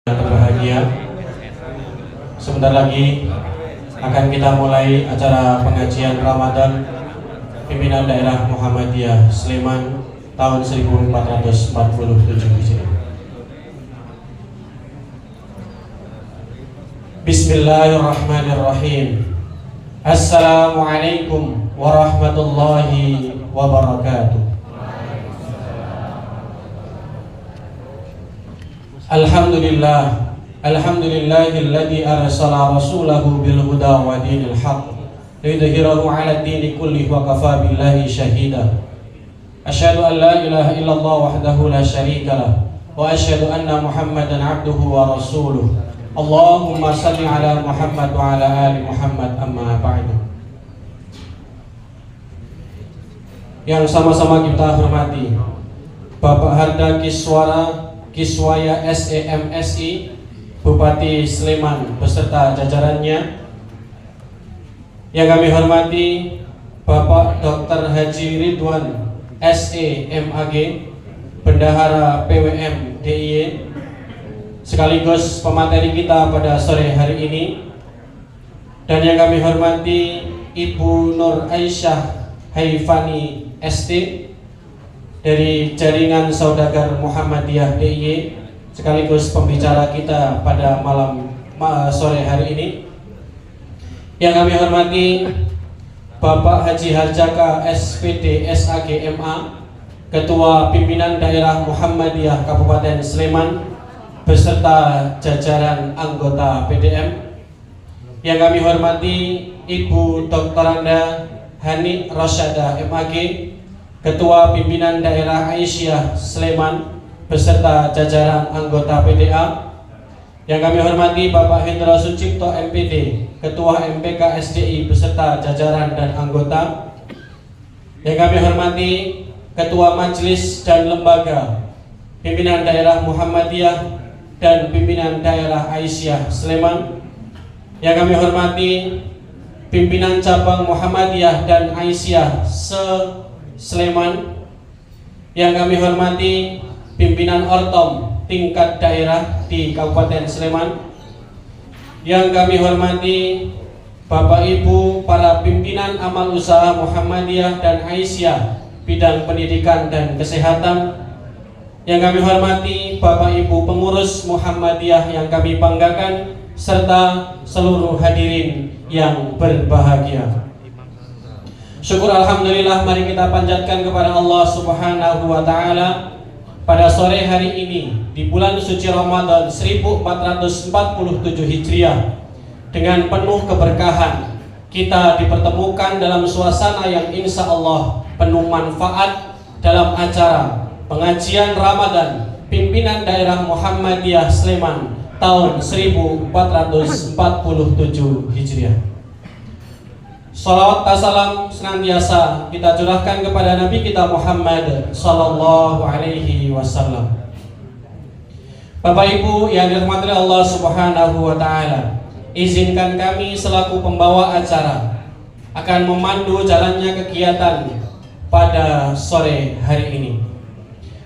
Berbahagia. Sebentar lagi akan kita mulai acara pengajian Ramadan pimpinan daerah Muhammadiyah Sleman tahun 1447 Hijriah. Bismillahirrahmanirrahim. Assalamualaikum warahmatullahi wabarakatuh. Alhamdulillahilladzi arsala rasulahu bil huda wa dinil haqq liyudhhirahu 'ala ad-dini kullihi wa kafaa billahi shahida. Asyhadu an la ilaha illallah wahdahu la syarika lah wa asyhadu anna Muhammadan 'abduhu wa rasuluh. Allahumma shalli 'ala Muhammad wa 'ala ali Muhammad, amma ba'du. Yang sama-sama kita hormati Bapak Harda Kiswaya SEMSI Bupati Sleman beserta jajarannya. Yang kami hormati Bapak Dr. Haji Ridwan SEMAG Bendahara PWM DIY sekaligus pemateri kita pada sore hari ini. Dan yang kami hormati Ibu Nur Aisyah Haifani ST dari Jaringan Saudagar Muhammadiyah DIY sekaligus pembicara kita pada sore hari ini. Yang kami hormati Bapak Haji Harjaka SPD SAG MA Ketua Pimpinan Daerah Muhammadiyah Kabupaten Sleman beserta jajaran anggota PDM. Yang kami hormati Ibu Dr. Anda Hani Rosyada MAG Ketua Pimpinan Daerah Aisyah Sleman beserta jajaran anggota PDA. Yang kami hormati Bapak Hendra Sucipto MPD Ketua MPK SDI beserta jajaran dan anggota. Yang kami hormati Ketua Majelis dan Lembaga Pimpinan Daerah Muhammadiyah dan Pimpinan Daerah Aisyah Sleman. Yang kami hormati Pimpinan Cabang Muhammadiyah dan Aisyah Sleman. Yang kami hormati pimpinan Ortom tingkat daerah di Kabupaten Sleman. Yang kami hormati Bapak Ibu para pimpinan amal usaha Muhammadiyah dan Aisyah bidang pendidikan dan kesehatan. Yang kami hormati Bapak Ibu pengurus Muhammadiyah yang kami banggakan serta seluruh hadirin yang berbahagia. Syukur alhamdulillah, mari kita panjatkan kepada Allah Subhanahu wa taala pada sore hari ini di bulan suci Ramadan 1447 Hijriah dengan penuh keberkahan. Kita dipertemukan dalam suasana yang insya Allah penuh manfaat dalam acara pengajian Ramadan pimpinan daerah Muhammadiyah Sleman tahun 1447 Hijriah. Salawat dan salam senantiasa kita curahkan kepada Nabi kita Muhammad sallallahu alaihi wasallam. Bapak Ibu yang dirahmati Allah Subhanahu wa taala, izinkan kami selaku pembawa acara akan memandu jalannya kegiatan pada sore hari ini.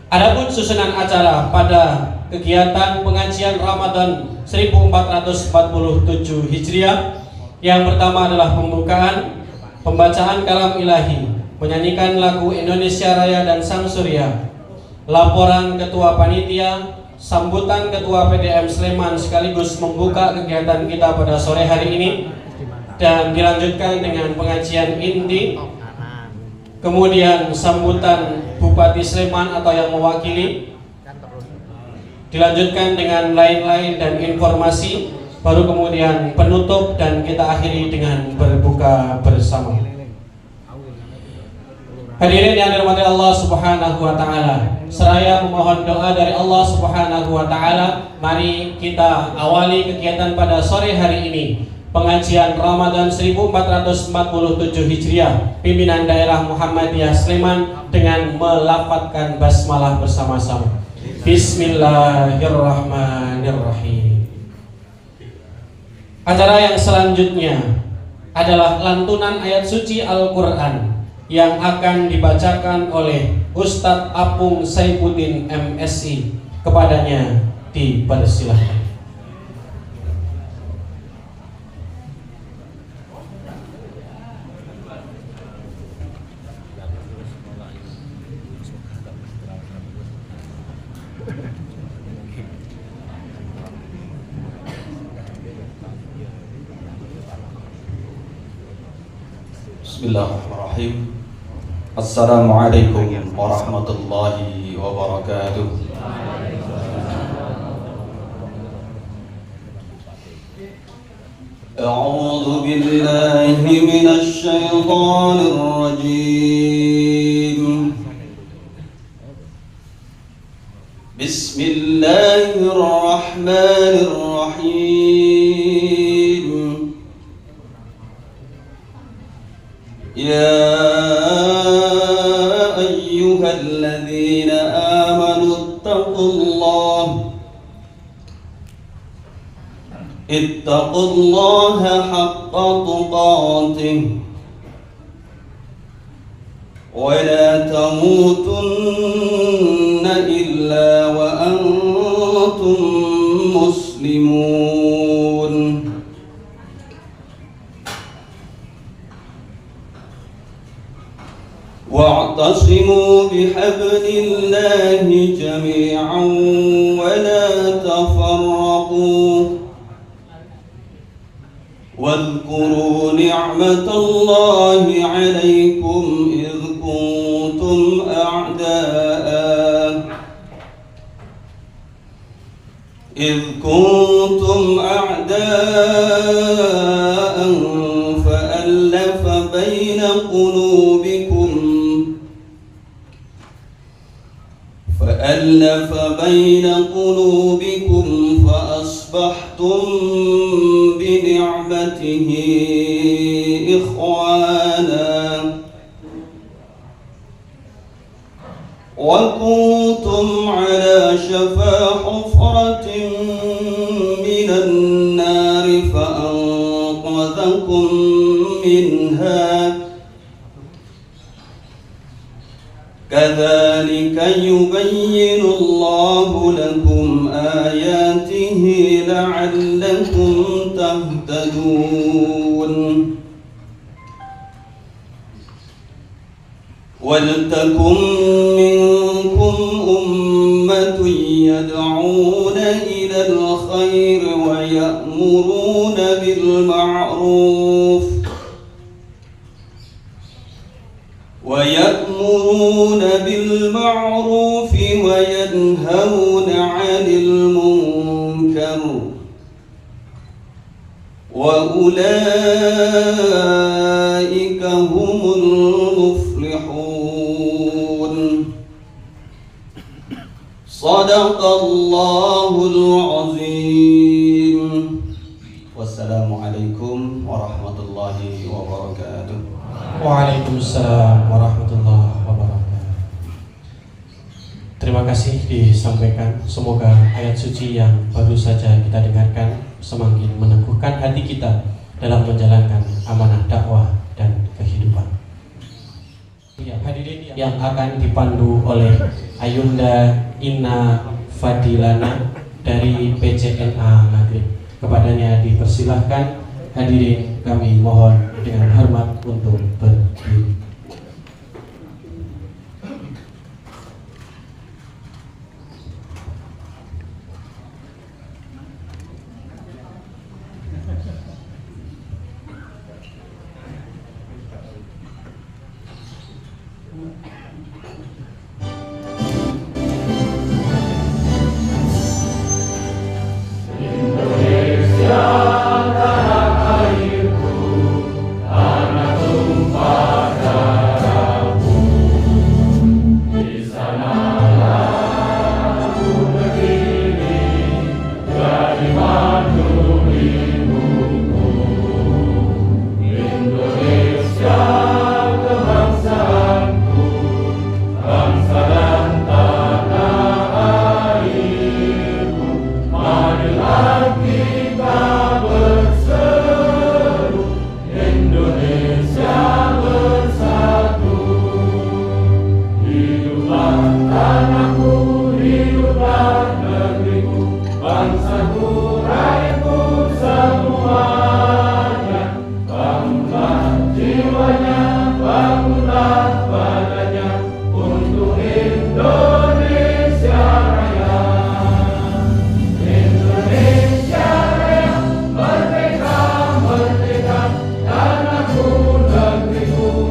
Adapun susunan acara pada kegiatan pengajian Ramadan 1447 Hijriah, yang pertama adalah pembukaan, pembacaan kalam ilahi, menyanyikan lagu Indonesia Raya dan Sang Surya, laporan ketua panitia, sambutan ketua PDM Sleman sekaligus membuka kegiatan kita pada sore hari ini, dan dilanjutkan dengan pengajian inti, kemudian sambutan Bupati Sleman atau yang mewakili, dilanjutkan dengan lain-lain dan informasi, baru kemudian penutup dan kita akhiri dengan berbuka bersama. Hadirin yang dirahmati Allah Subhanahu wa taala, seraya memohon doa dari Allah Subhanahu wa taala, mari kita awali kegiatan pada sore hari ini pengajian Ramadan 1447 Hijriah pimpinan daerah Muhammadiyah Sleman dengan melafadzkan basmalah bersama-sama. Bismillahirrahmanirrahim. Acara yang selanjutnya adalah lantunan ayat suci Al-Quran yang akan dibacakan oleh Ustadz Apung Saifuddin MSI. Kepadanya dipersilahkan. Bismillahirrahmanirrahim. Assalamualaikum warahmatullahi wabarakatuh. A'udzu billahi minasy syaithanir rajim. Bismillahirrahmanirrahim. Ya ayyuhalladzina amanu ittaqullaha haqqa tuqatih wa la tamutunna illa wa antum muslimun. واعتصموا بحبل الله جميعا ولا تفرقوا واذكروا نعمة الله عليكم إذ كنتم أعداء فألف بين قلوبكم فأصبحتم بنعمته إخوانا وكنتم على شفا حفرة من النار فأنقذكم منها كذلك يبين الله لكم آياته لعلكم تهتدون. ولتكن منكم أمة يدعون إلى الخير ويأمرون بالمعروف وينهون عن المنكر وأولئك هم المفلحون. صدق الله العظيم. Wassalamualaikum warahmatullahi wabarakatuh. Waalaikumsalam warahmatullahi wabarakatuh. Terima kasih disampaikan. Semoga ayat suci yang baru saja kita dengarkan semakin meneguhkan hati kita dalam menjalankan amanah dakwah dan kehidupan. Hadirin yang akan dipandu oleh Ayunda Inna Fadilana dari PCNA Nagreg. Kepadanya dipersilahkan. Hadirin kami mohon dengan hormat untuk berdiri. Tanahku negeriku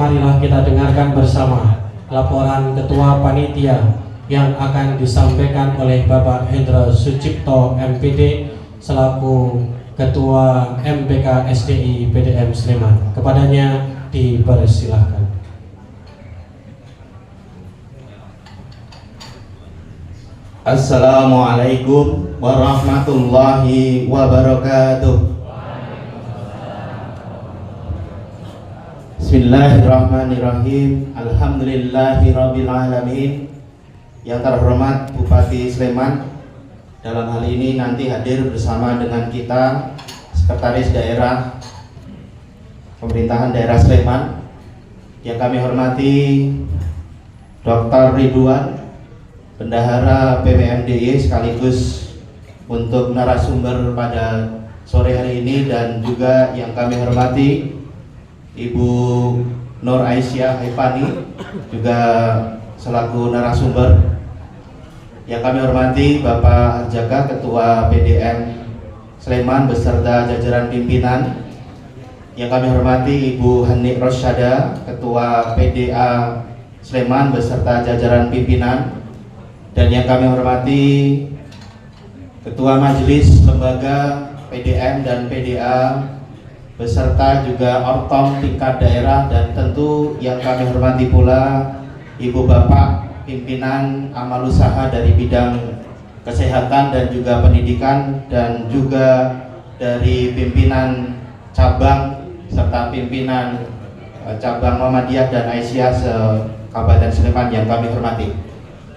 marilah kita dengarkan bersama laporan Ketua Panitia yang akan disampaikan oleh Bapak Hendra Sucipto MPD selaku Ketua MPK SDI PDM Sleman. Kepadanya dipersilahkan. Assalamualaikum warahmatullahi wabarakatuh. Bismillahirrahmanirrahim. Alhamdulillahirabbil alamin. Yang terhormat Bupati Sleman, dalam hal ini nanti hadir bersama dengan kita Sekretaris Daerah Pemerintahan Daerah Sleman. Yang kami hormati Dr. Ridwan, Bendahara PPMDY sekaligus untuk narasumber pada sore hari ini, dan juga yang kami hormati Ibu Nur Aisyah Haifani juga selaku narasumber. Yang kami hormati Bapak Harjaka, Ketua PDM Sleman beserta jajaran pimpinan. Yang kami hormati Ibu Hani Rosyada, Ketua PDA Sleman beserta jajaran pimpinan. Dan yang kami hormati Ketua Majelis Lembaga PDM dan PDA beserta juga ortom tingkat daerah, dan tentu yang kami hormati pula Ibu Bapak pimpinan amal usaha dari bidang kesehatan dan juga pendidikan, dan juga dari pimpinan cabang serta pimpinan cabang Muhammadiyah dan Aisyah se-Kabupaten Sleman yang kami hormati.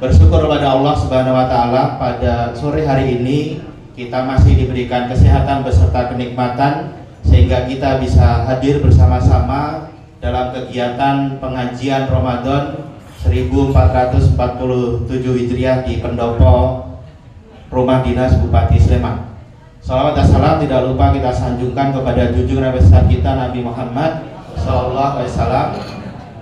Bersyukur kepada Allah Subhanahu wa taala pada sore hari ini kita masih diberikan kesehatan beserta kenikmatan sehingga kita bisa hadir bersama-sama dalam kegiatan pengajian Ramadan 1447 Hijriah di Pendopo Rumah Dinas Bupati Sleman. Salawat dan salam tidak lupa kita sanjungkan kepada junjungan besar kita Nabi Muhammad SAW,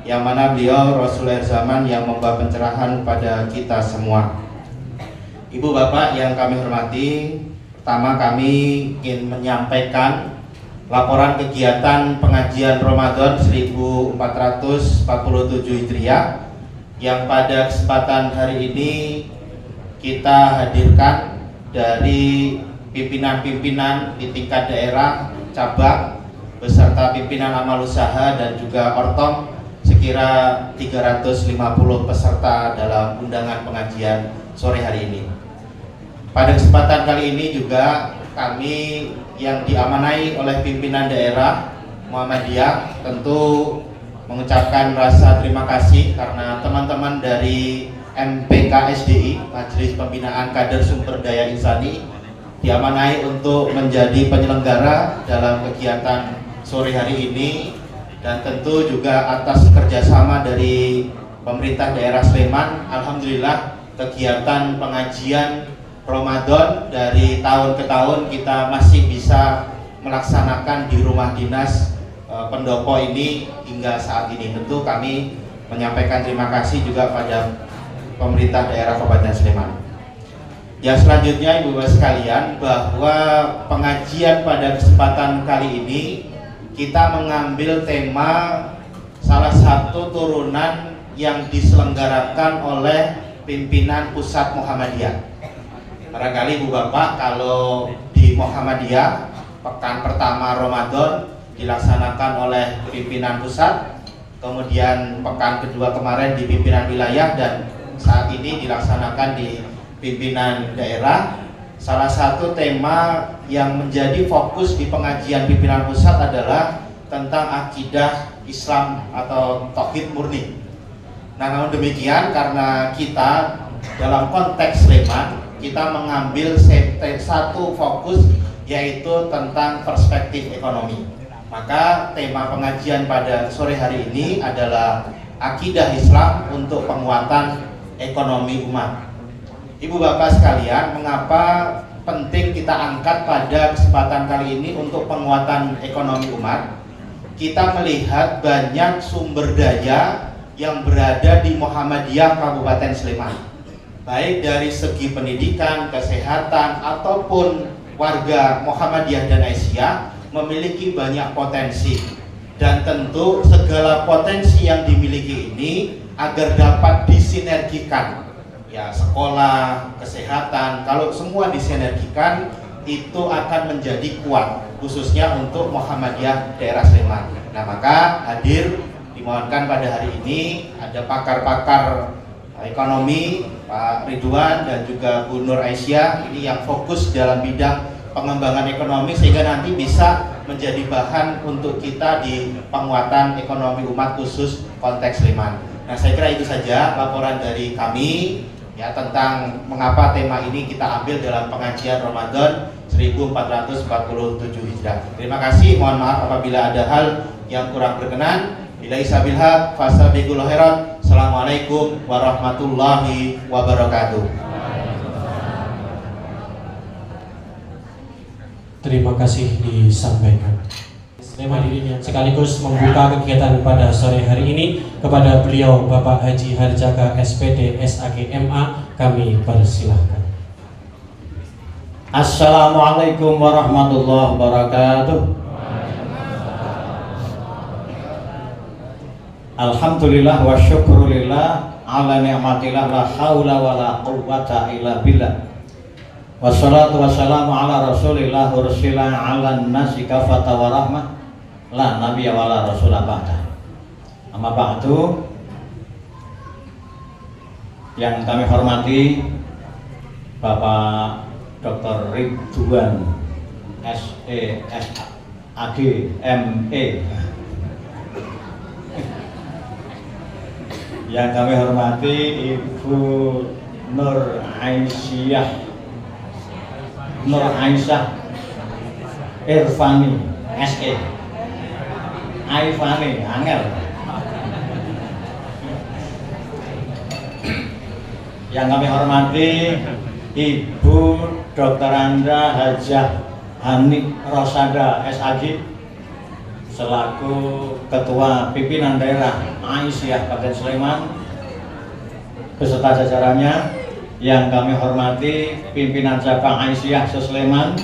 yang mana beliau Rasul akhir zaman yang membawa pencerahan pada kita semua. Ibu bapak yang kami hormati, pertama kami ingin menyampaikan laporan kegiatan pengajian Ramadan 1447 Hijriah yang pada kesempatan hari ini kita hadirkan dari pimpinan-pimpinan di tingkat daerah, cabang, beserta pimpinan amal usaha dan juga ortom, sekira 350 peserta dalam undangan pengajian sore hari ini. Pada kesempatan kali ini juga kami yang diamanai oleh pimpinan daerah Muhammadiyah tentu mengucapkan rasa terima kasih karena teman-teman dari MPK SDI, Majelis Pembinaan Kader Sumber Daya Insani, diamanai untuk menjadi penyelenggara dalam kegiatan sore hari ini. Dan tentu juga atas kerjasama dari pemerintah daerah Sleman, alhamdulillah kegiatan pengajian Ramadan dari tahun ke tahun kita masih bisa melaksanakan di rumah dinas pendopo ini hingga saat ini. Tentu kami menyampaikan terima kasih juga pada pemerintah daerah Kabupaten Sleman. Yang selanjutnya ibu bapak sekalian, bahwa pengajian pada kesempatan kali ini kita mengambil tema salah satu turunan yang diselenggarakan oleh pimpinan pusat Muhammadiyah. Barangkali ibu bapak kalau di Muhammadiyah pekan pertama Ramadan dilaksanakan oleh pimpinan pusat, kemudian pekan kedua kemarin di pimpinan wilayah, dan saat ini dilaksanakan di pimpinan daerah. Salah satu tema yang menjadi fokus di pengajian pimpinan pusat adalah tentang akidah Islam atau tauhid murni. Nah, namun demikian karena kita dalam konteks Sleman kita mengambil satu fokus yaitu tentang perspektif ekonomi. Maka tema pengajian pada sore hari ini adalah akidah Islam untuk penguatan ekonomi umat. Ibu bapak sekalian, mengapa penting kita angkat pada kesempatan kali ini untuk penguatan ekonomi umat? Kita melihat banyak sumber daya yang berada di Muhammadiyah Kabupaten Sleman, baik dari segi pendidikan, kesehatan, ataupun warga Muhammadiyah dan Aisyah memiliki banyak potensi. dan tentu segala potensi yang dimiliki ini agar dapat disinergikan, ya sekolah, kesehatan, kalau semua disinergikan itu akan menjadi kuat, khususnya untuk Muhammadiyah daerah Sleman. Nah, maka hadir dimohonkan pada hari ini ada pakar-pakar ekonomi Pak Ridwan dan juga Bu Nur Aisyah ini yang fokus dalam bidang pengembangan ekonomi sehingga nanti bisa menjadi bahan untuk kita di penguatan ekonomi umat khusus konteks Sleman. Nah, saya kira itu saja laporan dari kami ya tentang mengapa tema ini kita ambil dalam pengajian Ramadan 1447 Hijrah. Terima kasih, mohon maaf apabila ada hal yang kurang berkenan. Billahi sabil haq, fastabiqul khairat. Assalamualaikum warahmatullahi wabarakatuh. Terima kasih disampaikan. Sekaligus membuka kegiatan pada sore hari ini kepada beliau Bapak Haji Harjaka SPD SAG MA, kami persilahkan. Assalamualaikum warahmatullahi wabarakatuh. Alhamdulillah wa syukrulillah ala ni'matillah la haula wa la quwwata illa billah. Wassalatu wassalamu ala rasulillah ursila ala nasi kafata wa rahmah la nabiyya wa la rasulah ba'da. Amma ba'du, yang kami hormati Bapak Dr. Ridwan SAG ME, yang kami hormati Ibu Nur Aisyah Irfani SE Aifani Angel, yang kami hormati Ibu Dr. Andra Hajah Hani Rosada SAG selaku Ketua Pimpinan Daerah Aisyah Kabupaten Sleman beserta jajarannya, yang kami hormati Pimpinan Cabang Aisyah se-Sleman,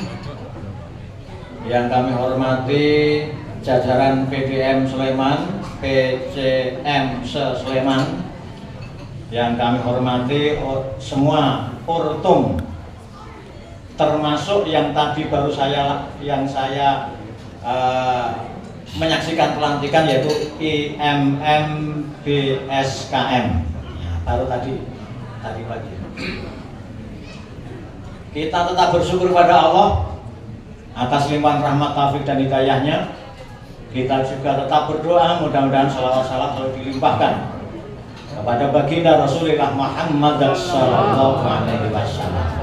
yang kami hormati jajaran PDM Sleman, PCM se-Sleman, yang kami hormati semua Urtum, termasuk yang tadi baru saya menyaksikan pelantikan yaitu IMM BSKM ya, baru tadi pagi. Kita tetap bersyukur pada Allah atas limpahan rahmat, taufik dan hidayahnya. Kita juga tetap berdoa mudah-mudahan salawat selalu dilimpahkan kepada baginda Rasulullah Muhammad sallallahu alaihi wasallam.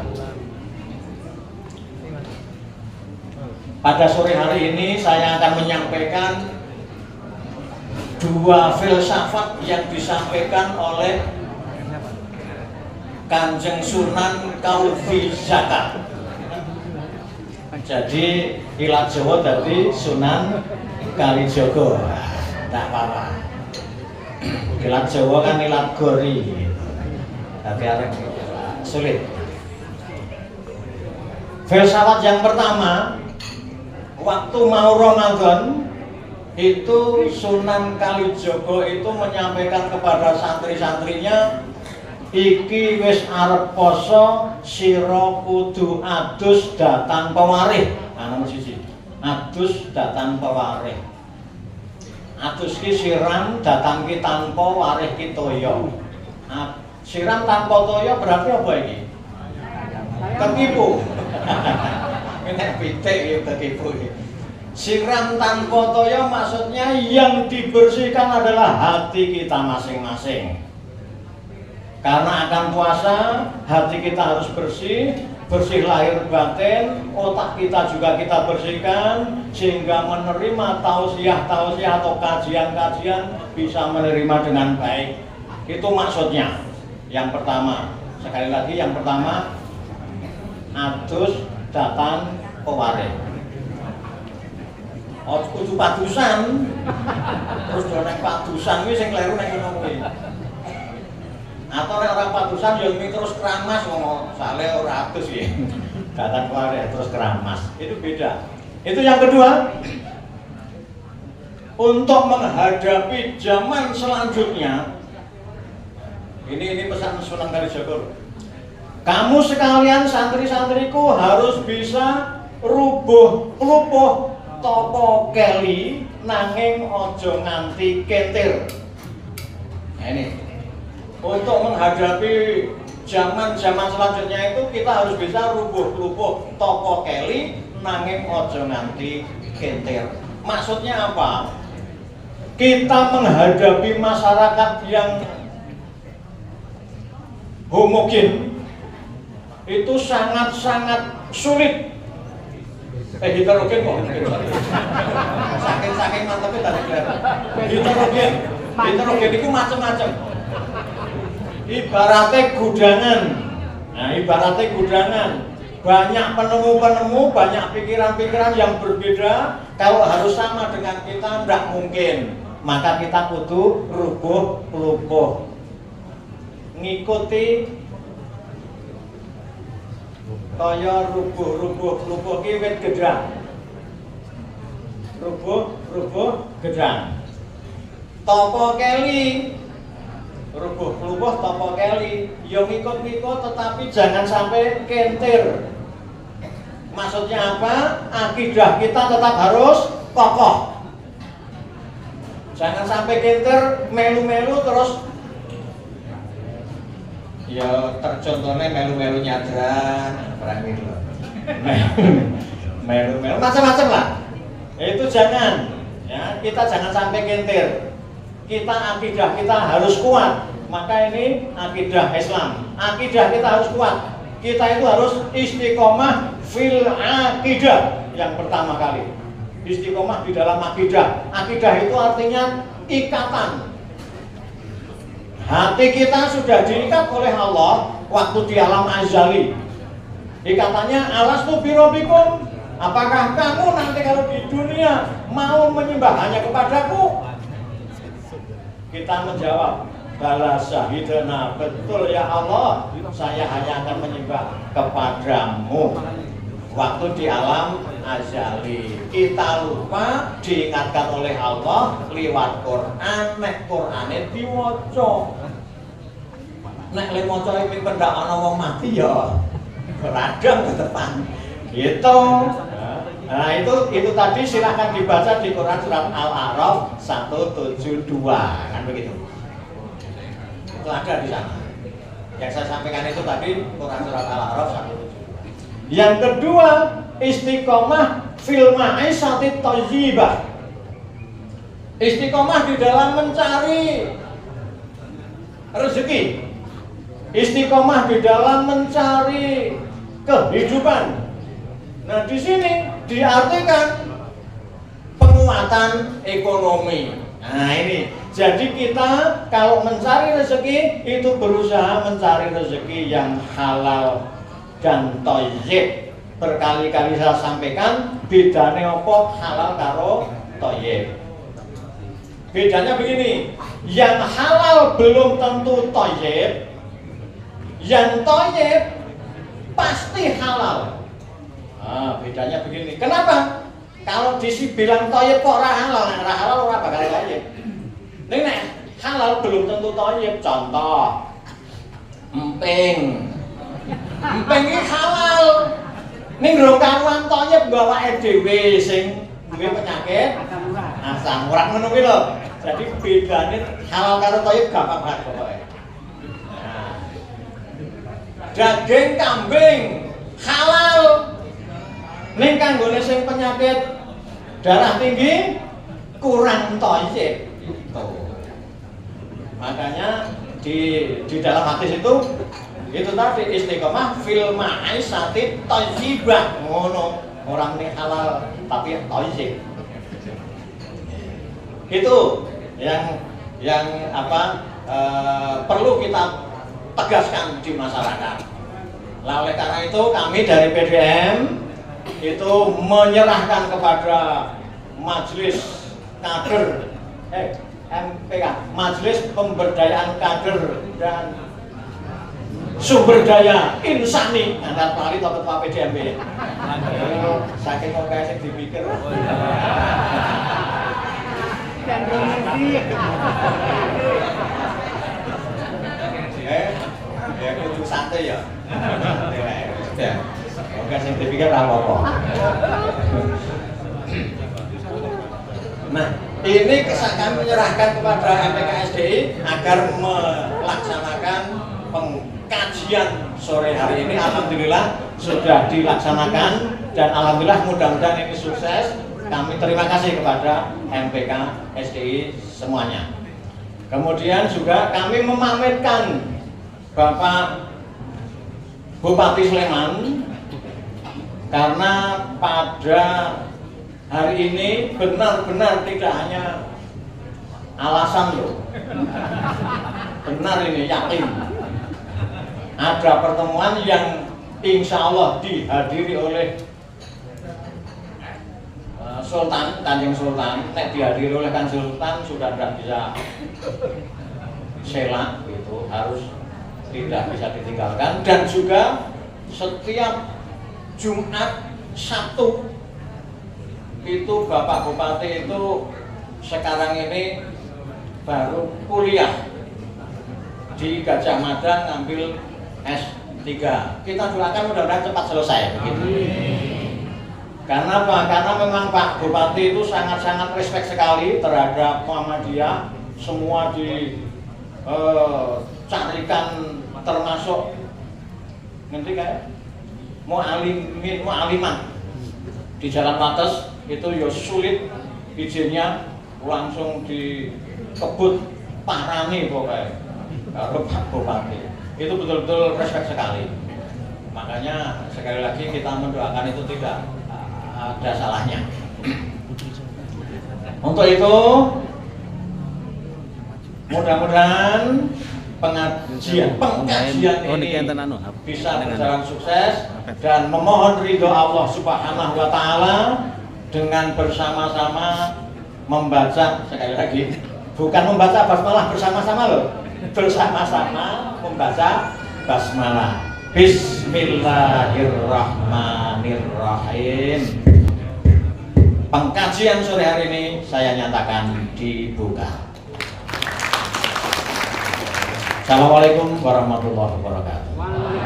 Pada sore hari ini saya akan menyampaikan dua filsafat yang disampaikan oleh Kanjeng Sunan Kalijaga. Jadi ilat Jawa tadi Sunan Kalijogo, tidak apa-apa. Ilat Jawa kan ilat gori, tapi arek sulit. Filsafat yang pertama, waktu mau Ramadan itu Sunan Kalijogo itu menyampaikan kepada santri-santrinya, iki wis arep poso, sira kudu adus datan pewarih. Nomor siji, adus datan pewarih. Adus ki siram, datan ki tanpa, warih ki toya. Siram tanpa toya berarti apa ini? Ketipu. Ini pitik ya ketipu. Siram tanpa toya maksudnya yang dibersihkan adalah hati kita masing-masing. Karena akan puasa, hati kita harus bersih, bersih lahir batin, otak kita juga kita bersihkan, sehingga menerima tausiah atau kajian-kajian bisa menerima dengan baik. Itu maksudnya. Yang pertama, sekali lagi yang pertama, adus datan pewarih. Kudu padusan, terus nek padusan kuwi sing kleru nek ngono kuwi. Atau nek ora padusan ya terus keramas ngomong, sale ora adus ya. Datan pewarih terus keramas. Itu beda. Itu yang kedua. untuk menghadapi zaman selanjutnya. Ini pesan Sunan Kalijaga. Kamu sekalian santri-santriku harus bisa rubuh klupuh topo keli nanging ojo nganti kentir. Nah, ini untuk menghadapi zaman-zaman selanjutnya itu kita harus bisa rubuh klupuh topo keli nanging ojo nganti kentir. Maksudnya apa? Kita menghadapi masyarakat yang homogen itu sangat-sangat sulit. Heterogen kok. Saking mantapnya tadi kelihatan. Heterogen itu macam-macam. Ibaratnya gudangan. Nah, ibaratnya gudangan. Banyak penemu-penemu, banyak pikiran-pikiran yang berbeda. Kalau harus sama dengan kita, tidak mungkin. Maka kita kudu rubuh klupuh. Ngikuti kaya rubuh ki wit gedang. Rubuh gedang. Topo keli. Rubuh klupuh topo keli. Ya ngikut-ngikut tetapi jangan sampai kentir. Maksudnya apa? Akidah kita tetap harus kokoh. Jangan sampai kentir, melu-melu terus ya tercontohnya melu-melu nyadran, berani loh. Melu-melu macam-macam lah. Itu jangan, ya kita jangan sampai kentir. Akidah kita harus kuat. Maka ini akidah Islam. Akidah kita harus kuat. Kita itu harus istiqomah fil akidah yang pertama kali. Istiqomah di dalam akidah. Akidah itu artinya ikatan. Hati kita sudah diikat oleh Allah waktu di alam azali. Ikatannya alastu birabbikum. Apakah kamu nanti kalau di dunia mau menyembah hanya kepadaku? Kita menjawab, bala syahidana, betul ya Allah, saya hanya akan menyembah kepadamu. Waktu di alam azali kita lupa diingatkan oleh Allah lewat Quran. Nek Qurane diwaca, nek le maca iki pendak ana wong mati ya radang ke depan gitu. Nah itu tadi silahkan dibaca di Quran surat Al-A'raf 172 kan begitu. Itu ada di sana. Yang saya sampaikan itu tadi Quran surat Al-A'raf 172. Yang kedua, istiqomah fil ma'isati thayyibah. Istiqomah di dalam mencari rezeki. Istiqomah di dalam mencari kehidupan. Nah, di sini diartikan penguatan ekonomi. Nah, ini. Jadi kita kalau mencari rezeki itu berusaha mencari rezeki yang halal dan thayyib. Berkali-kali saya sampaikan bedane apa halal karo thayyib. Bedanya begini, yang halal belum tentu thayyib, yang thayyib pasti halal. Nah, bedanya begini. Kenapa? Kalau dibilang thayyib kok ora halal, ora halal ora bakal thayyib. Nek halal belum tentu thayyib. Contoh, emping. Emping iki halal. Ning rong karuan thayyib gawake dhewe sing duwe penyakit asam urat ngono kuwi lho. Jadi bedane halal karo thayyib gampang banget pokoke. Nah. Daging kambing halal. Ning kanggone sing penyakit darah tinggi kurang thayyib. Makanya di dalam hadis itu tadi istiqomah fil ma'isati thayyibah. Ngono, orang ini halal tapi thayyib. Itu yang perlu kita tegaskan di masyarakat. Nah, oleh karena itu kami dari PDM itu menyerahkan kepada Majelis Kader MPK, Majelis Pemberdayaan Kader dan Sumber Daya Insani antar Pali atau Ketua PDMB. Saking kok kayak dipikir. Ya kudu santai ya. Ya. Oke, sertifikat apa-apa. Nah, ini kami menyerahkan kepada MPKSDI agar melaksanakan pengkajian sore hari ini. Alhamdulillah sudah dilaksanakan dan alhamdulillah mudah-mudahan ini sukses. Kami terima kasih kepada MPKSDI semuanya. Kemudian juga kami memamerkan Bapak Bupati Sleman karena pada hari ini benar-benar tidak hanya alasan loh, benar ini yakin ada pertemuan yang insya Allah dihadiri oleh Sultan, Kanjeng Sultan. Nek dihadiri oleh Kanjeng Sultan sudah tidak bisa selak gitu, harus tidak bisa ditinggalkan. Dan juga setiap Jumat Sabtu itu Bapak Bupati itu sekarang ini baru kuliah di Gajah Mada ngambil S3. Kita doakan mudah-mudahan cepat selesai begitu. Karena apa? Karena memang Pak Bupati itu sangat-sangat respect sekali terhadap Muhammadiyah. Semua dicarikan termasuk nanti kayak mu'aliman di Jalan Wates itu ya sulit izinnya, langsung dikebut parani pokoknya kalau Pak Bupati. Itu betul-betul respect sekali. Makanya sekali lagi kita mendoakan itu tidak ada salahnya. Untuk itu mudah-mudahan pengkajian ini bisa berjalan sukses dan memohon ridho Allah Subhanahu wa Ta'ala dengan bersama-sama membaca, sekali lagi bukan membaca basmalah bersama-sama loh, bersama-sama membaca basmalah. Bismillahirrahmanirrahim. Pengkajian sore hari ini saya nyatakan dibuka. Assalamualaikum warahmatullahi wabarakatuh.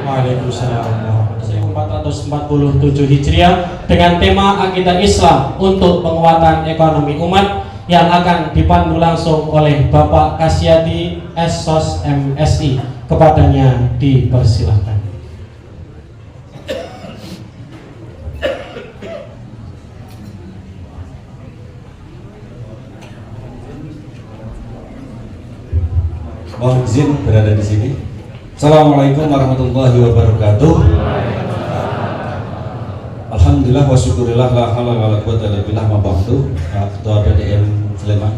Waalaikumsalam warahmatullahi wabarakatuh. 1447 Hijriah dengan tema Akidah Islam untuk penguatan ekonomi umat yang akan dipandu langsung oleh Bapak Kasyadi SOS MSI. Kepadanya dipersilahkan. Mohon izin berada di sini. Assalamualaikum warahmatullahi wabarakatuh. Alhamdulillah wa syukurillah la haula wala quwwata illa billah ma ba'du. Ketua PDM Sleman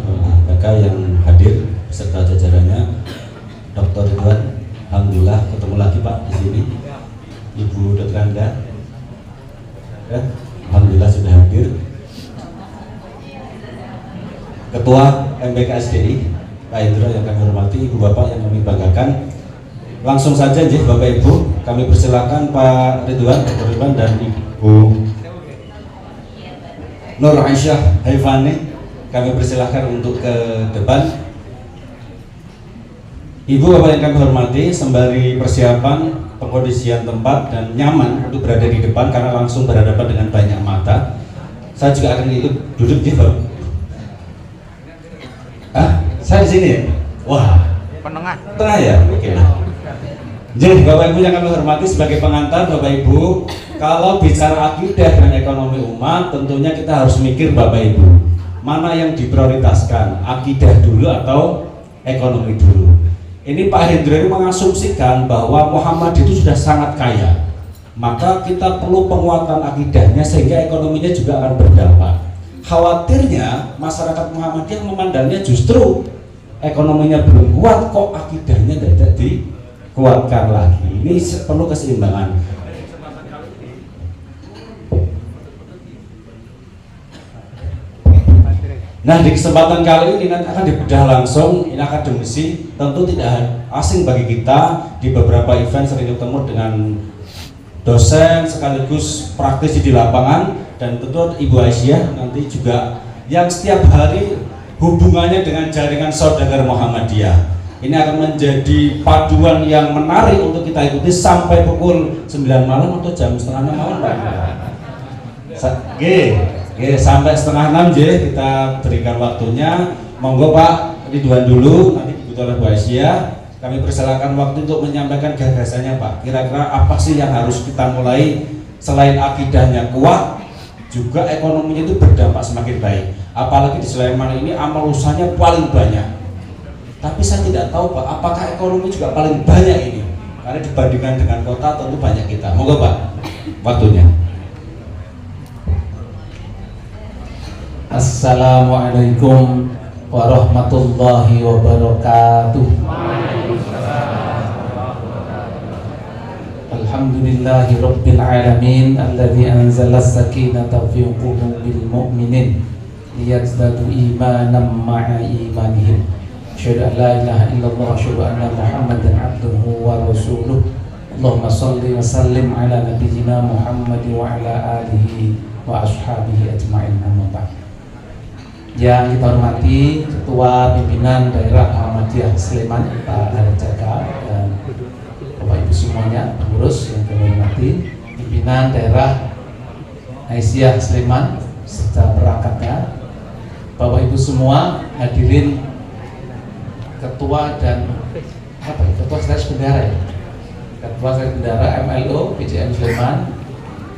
Bapak yang hadir beserta jajarannya, Dr. Ridwan, alhamdulillah ketemu lagi Pak di sini. Ibu Dr. Anda, ya, alhamdulillah sudah hadir. Ketua MPKSDI Pak Indra yang kami hormati, Ibu Bapak yang kami banggakan. Langsung saja Bapak Ibu, kami persilakan Pak Ridwan, Dr. Ridwan dan Ibu Nur Aisyah Haifani, kami persilahkan untuk ke depan. Ibu Bapak yang kami hormati, sembari persiapan pengkondisian tempat dan nyaman untuk berada di depan karena langsung berhadapan dengan banyak mata, saya juga akan ikut duduk di Bapak. Saya di sini ya? Wah, tengah ya? Oke lah. Jadi Bapak Ibu yang kami hormati, sebagai pengantar Bapak Ibu, kalau bicara akidah dan ekonomi umat, tentunya kita harus mikir Bapak Ibu, mana yang diprioritaskan, akidah dulu atau ekonomi dulu. Ini Pak Hendra mengasumsikan bahwa Muhammad itu sudah sangat kaya, maka kita perlu penguatan akidahnya sehingga ekonominya juga akan berdampak. Khawatirnya masyarakat Muhammadiyah memandangnya justru ekonominya belum kuat, kok akidahnya tidak dikuatkan lagi. Ini perlu keseimbangan. Nah, di kesempatan kali ini nanti akan dibedah langsung. Ini akademisi tentu tidak asing bagi kita. Di beberapa event sering ketemu dengan dosen sekaligus praktisi di lapangan, dan tentu Ibu Aisyah nanti juga yang setiap hari hubungannya dengan jaringan saudagar Muhammadiyah. Ini akan menjadi paduan yang menarik untuk kita ikuti sampai pukul 9 malam atau jam setengah 6 malam, Pak. Oke, sampai setengah 6 kita berikan waktunya. Monggo Pak Ridwan dulu, nanti diikuti oleh Bu Aisyah. Kami persilakan waktu untuk menyampaikan gagasannya, Pak. Kira-kira apa sih yang harus kita mulai selain akidahnya kuat, juga ekonominya itu berdampak semakin baik. Apalagi di Sleman ini amal usahanya paling banyak. Tapi saya tidak tahu Pak, apakah ekonomi juga paling banyak ini? Karena dibandingkan dengan kota tentu banyak kita. Monggo Pak, waktunya. Assalamualaikum warahmatullahi wabarakatuh. Alhamdulillahi rabbil alamin alladzi anzala as-sakinata fi qulubil mu'minin liyazdadu imanan ma'a imanihim. Asyhadu an la ilaha illallah wa asyhadu anna Muhammadan abduhu wa rasuluh. Allahumma shalli wa sallim ala nabiyyina Muhammad wa ala alihi wa ashabihi ajma'in, amma ba'd. Yang kita hormati Ketua Pimpinan Daerah Muhammadiyah Sleman Pak Arjaka dan Bapak Ibu semuanya, pengurus yang kami hormati, Pimpinan Daerah Aisyah Sleman serta perangkatnya, Bapak Ibu semua, hadirin Ketua dan Ketua Sekretaris Bendahara ya? Ketua Sekretaris Bendahara MLO PCM Sleman,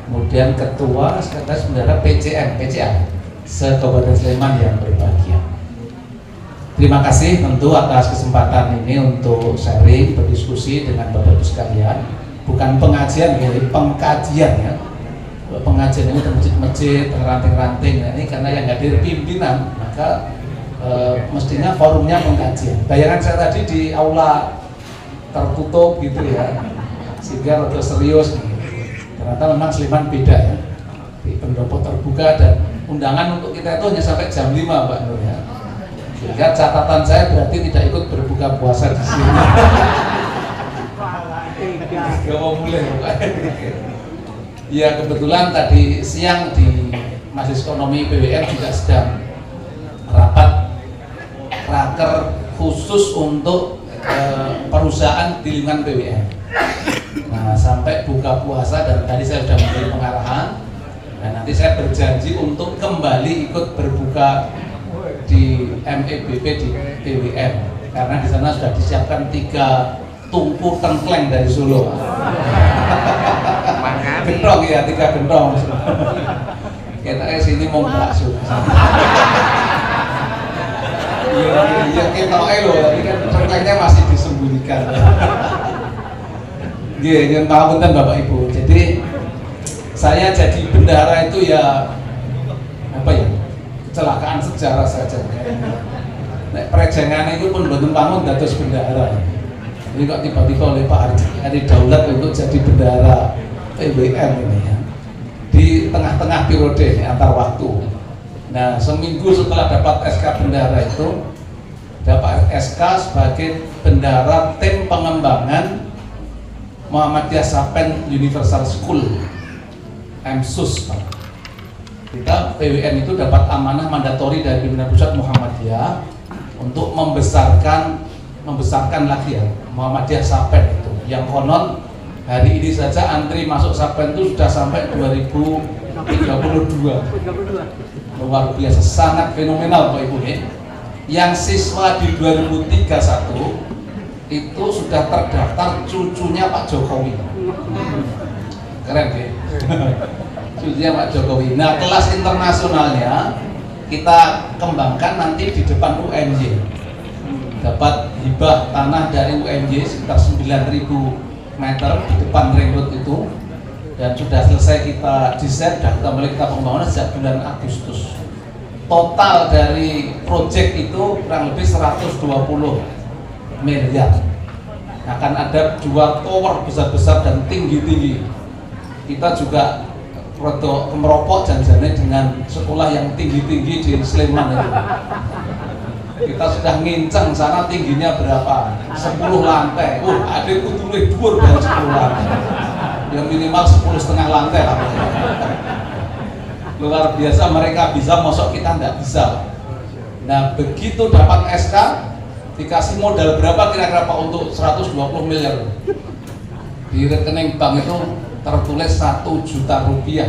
kemudian Ketua Sekretaris Bendahara PCA se-Kabupaten Sleman yang berbahagia. Terima kasih tentu atas kesempatan ini untuk sharing, berdiskusi dengan Bapak Ibu sekalian. Bukan pengajian, jadi pengkajian ya. Pengajian ini di masjid-masjid, ranting-ranting. Nah, ini karena yang hadir pimpinan, maka mestinya forumnya pengkajian. Bayangan saya tadi di aula tertutup gitu ya, sehingga rada serius. Ternyata memang Sleman beda ya. Di pendopo terbuka dan undangan untuk kita itu hanya sampai jam 5 Mbak Nur ya. Sehingga catatan saya berarti tidak ikut berbuka puasa di sini. Gak mau mulai ya, kebetulan tadi siang di Majelis Ekonomi PWM juga sedang rapat raker khusus untuk perusahaan di lingkungan PWM. Nah, sampai buka puasa dan tadi saya sudah memberi pengarahan. Dan nanti saya berjanji untuk kembali ikut berbuka di MEBP di PWM karena di sana sudah disiapkan 3 tungku tengkleng dari Solo. Gentong ya, 3 gentong. Kita sini mau bakso. Iya kita loh, tapi kan tengklengnya masih disembunyikan. Iya, yang pangapunten Bapak Ibu. Jadi saya jadi bendahara itu ya apa ya, kecelakaan sejarah saja. Nek prejengan itu pun mboten pamung dados bendahara. Ini kok tiba-tiba oleh Pak Ari Daulat untuk jadi bendahara PWM ini ya. Di tengah-tengah periode ini antar waktu. Nah, seminggu setelah dapat SK bendahara itu dapat SK sebagai bendahara tim pengembangan Muhammadiyah Sapen Universal School. MSUS. Kita PWN itu dapat amanah mandatori dari pimpinan pusat Muhammadiyah untuk membesarkan lagi ya Muhammadiyah Sapen itu. Yang konon hari ini saja antri masuk Sapen itu sudah sampai 2032. Luar biasa, sangat fenomenal Pak Ibu nih. Yang siswa di 2031 itu sudah terdaftar cucunya Pak Jokowi. Keren ya. Cucunya Pak Jokowi. Nah, kelas internasionalnya kita kembangkan nanti di depan UMY. Dapat hibah tanah dari UMY sekitar 9.000 meter di depan ring road itu, dan sudah selesai kita desain dan kita mulai kita pembangunan sejak bulan Agustus. Total dari proyek itu kurang lebih 120 miliar. Akan ada 2 tower besar-besar dan tinggi-tinggi. Kita juga produk kemeropok janjiannya dengan sekolah yang tinggi-tinggi di Sleman itu. Kita sudah ngincang sana tingginya berapa? 10 lantai. Ada itu tulis dhuwur dari 10 lantai. Yang minimal 10,5 lantai lah. Luar biasa, mereka bisa, masuk kita nggak bisa. Nah begitu dapat SK, dikasih modal berapa kira-kira Pak untuk 120 miliar? Di rekening bank itu tertulis 1 juta rupiah.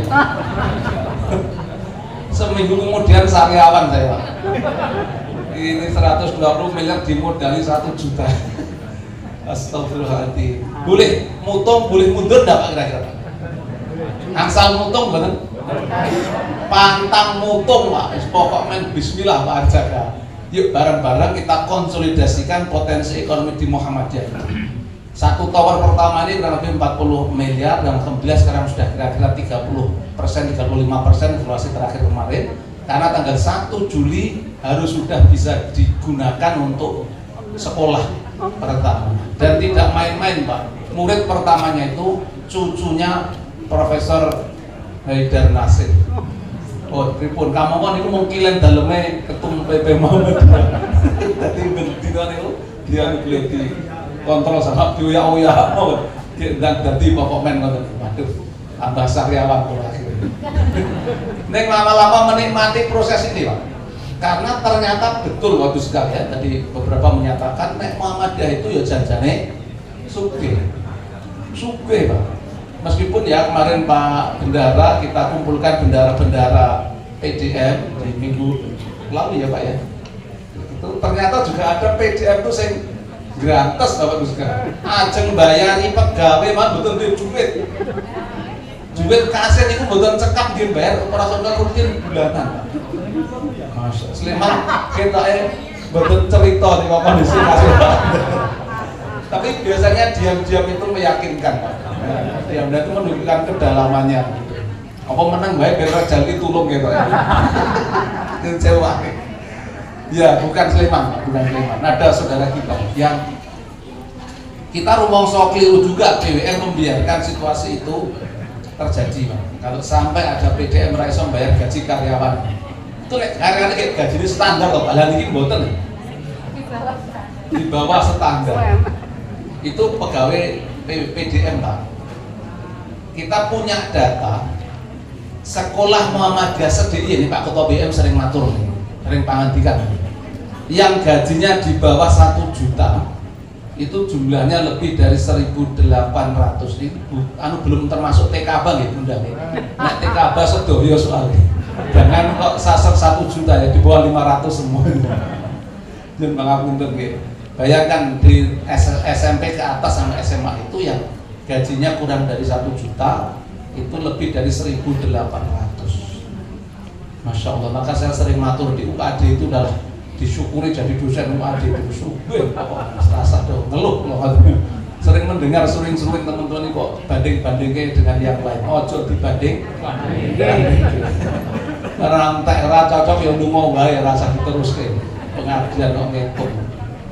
Seminggu kemudian sariawan saya Pak. Ini 120 miliar dimodali 1 juta. Astagfirullahaladzim. Boleh mutung, boleh mundur enggak Pak kira-kira? Angsal mutung bener? Pantang mutung Pak, pokok main bismillah Pak Arjaka. Yuk bareng-bareng kita konsolidasikan potensi ekonomi di Muhammadiyah. Satu tower pertama ini kurang lebih 40 miliar dan alhamdulillah sekarang sudah kira-kira 30%, 35% evaluasi terakhir kemarin. Karena tanggal 1 Juli harus sudah bisa digunakan untuk sekolah pertama. Dan tidak main-main Pak. Murid pertamanya itu cucunya Profesor Haidar Nasir. Oh, pripun kamu kan niku mungkin daleme ketum PP Muhammadiyah. Dadi bendina niku dia beliau di kontrol sama dioyak-oyak mau dan dadi pokok men ngoten. Waduh, tambah sariawan kula akhirnya. Ning lama-lama menikmati proses ini, Pak. Karena ternyata betul waktu sekalian tadi beberapa menyatakan nek Muhammadiyah itu ya janjane sugih. Sugih, Pak. Meskipun ya kemarin Pak Bendara kita kumpulkan bendara-bendara PDM di minggu lalu ya Pak ya. Itu ternyata juga ada PDM itu sing gratis Bapak Ibu sekalian. Ajeng bayari pegawai mah betul duit. Duit kasir itu betul cekap dia bayar operasional rutin bulanan. Masya Sleman kita betul cerita di kondisi kasir. Tapi biasanya diam-diam itu meyakinkan Pak. Ya, itu menunjukkan kedalamannya. Apa menang baik biar jadi tulung gitu ya. Kecewa. Ya, bukan Sleman, Pak, bukan Sleman. Ada saudara kita yang kita rumongso keliru juga BWN membiarkan situasi itu terjadi, Pak. Kalau sampai ada PDM raiso bayar gaji karyawan. Itu karyawan kayak gaji ini standar loh, padahal ini mboten. Di bawah standar. Itu pegawai PDM Pak. Kita punya data sekolah Muhammadiyah sendiri ini Pak Ketua BM sering matur nih, sering pangandikan. Yang gajinya di bawah 1 juta itu jumlahnya lebih dari 1.800 itu belum termasuk TKB gitu Bunda. Nah TKB sedoyo soalnya. Jangan kok sasar 1 juta ya di bawah 500 semua. Jangan pangapunten nggih. Bayangkan di SMP ke atas sama SMA itu yang gajinya kurang dari 1 juta itu lebih dari 1.800. Masya Allah, maka saya sering matur di UAD itu adalah disyukuri jadi dosen UAD itu subuh serasa dong ngeluh loh. Sering mendengar suring-suring teman-teman ini kok banding-bandingnya dengan yang lain. Ojo dibanding rantai ra cocok yang mau wae rasa diteruske pengajian kok ngetung.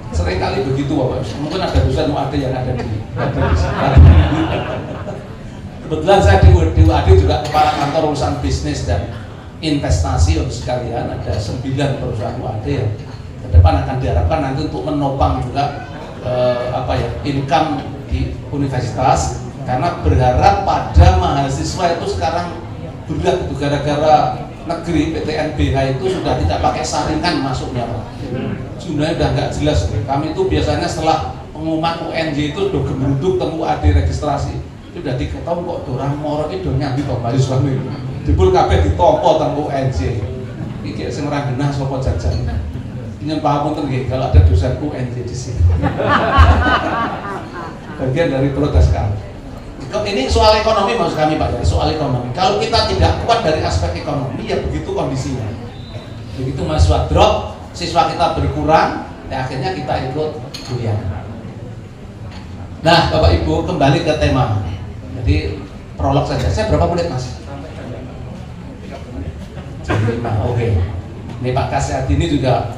Sering kali begitu Bapak. Mungkin ada dosen UAD yang ada di sekitar. Kebetulan saya di UAD juga kepala kantor urusan bisnis dan investasi untuk sekalian. Ada 9 perusahaan UAD yang ke depan akan diharapkan nanti untuk menopang juga income di universitas. Karena berharap pada mahasiswa itu sekarang berat itu gara-gara negeri PTNBH itu sudah tidak pakai saringan masuknya Pak. Jumlahnya udah nggak jelas. Kami itu biasanya setelah pengumuman UNJ itu udah gembruduk temu AD registrasi itu udah diketahui kok dorang moro itu nyambi Pak mahasiswa ini dibul kabeh ditompo temu UNJ iki sing ora genah sapa jajan nyun pahapunten nggih kalau ada dosen UNJ di sini. Bagian dari protes kami. Ini soal ekonomi maksud kami Pak, soal ekonomi. Kalau kita tidak kuat dari aspek ekonomi ya begitu kondisinya. Begitu mahasiswa drop, siswa kita berkurang, ya akhirnya kita ikut goyang. Nah, Bapak Ibu kembali ke tema. Jadi prolog saja. Saya berapa menit Mas? 5. Oke. Ini Pak Kasyadi ini juga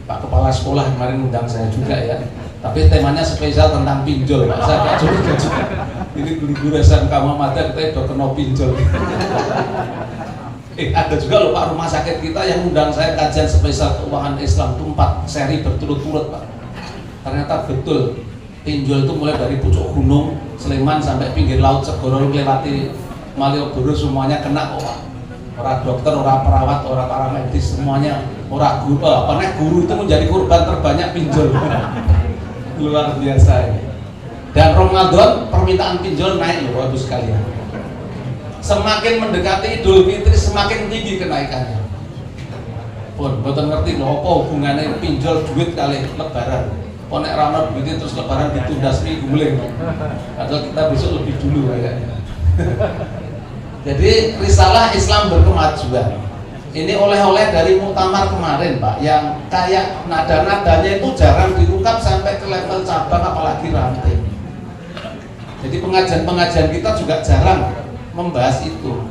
Pak Kepala Sekolah kemarin undang saya juga ya. Tapi temanya spesial tentang pinjol Pak. Saya nggak curiga juga. Ini guru-guru SMK Muhammadiyah kita udah kena pinjol. Ada juga loh Pak rumah sakit kita yang undang saya kajian spesial keuangan Islam itu 4 seri berturut-turut Pak. Ternyata betul pinjol itu mulai dari pucuk gunung Sleman sampai pinggir laut Segoro lewati Malioboro semuanya kena kok Pak. Orang dokter, orang perawat, orang paramedis, semuanya orang guru, guru itu menjadi korban terbanyak pinjol. Luar biasa ini. Dan Ramadan permintaan pinjol naik loh Bapak sekalian. Semakin mendekati Idul Fitri semakin tinggi kenaikannya. Pun boten ngerti lho apa hubungannya pinjol duit kali lebaran. Ponek rana duit terus lebaran ditunda seminggu mulai. Padahal kita besok lebih dulu kayaknya. Jadi risalah Islam berkemajuan. Ini oleh-oleh dari muktamar kemarin Pak, yang kayak nada-nadanya itu jarang diungkap sampai ke level cabang apalagi ranting. Jadi pengajian-pengajian kita juga jarang membahas itu,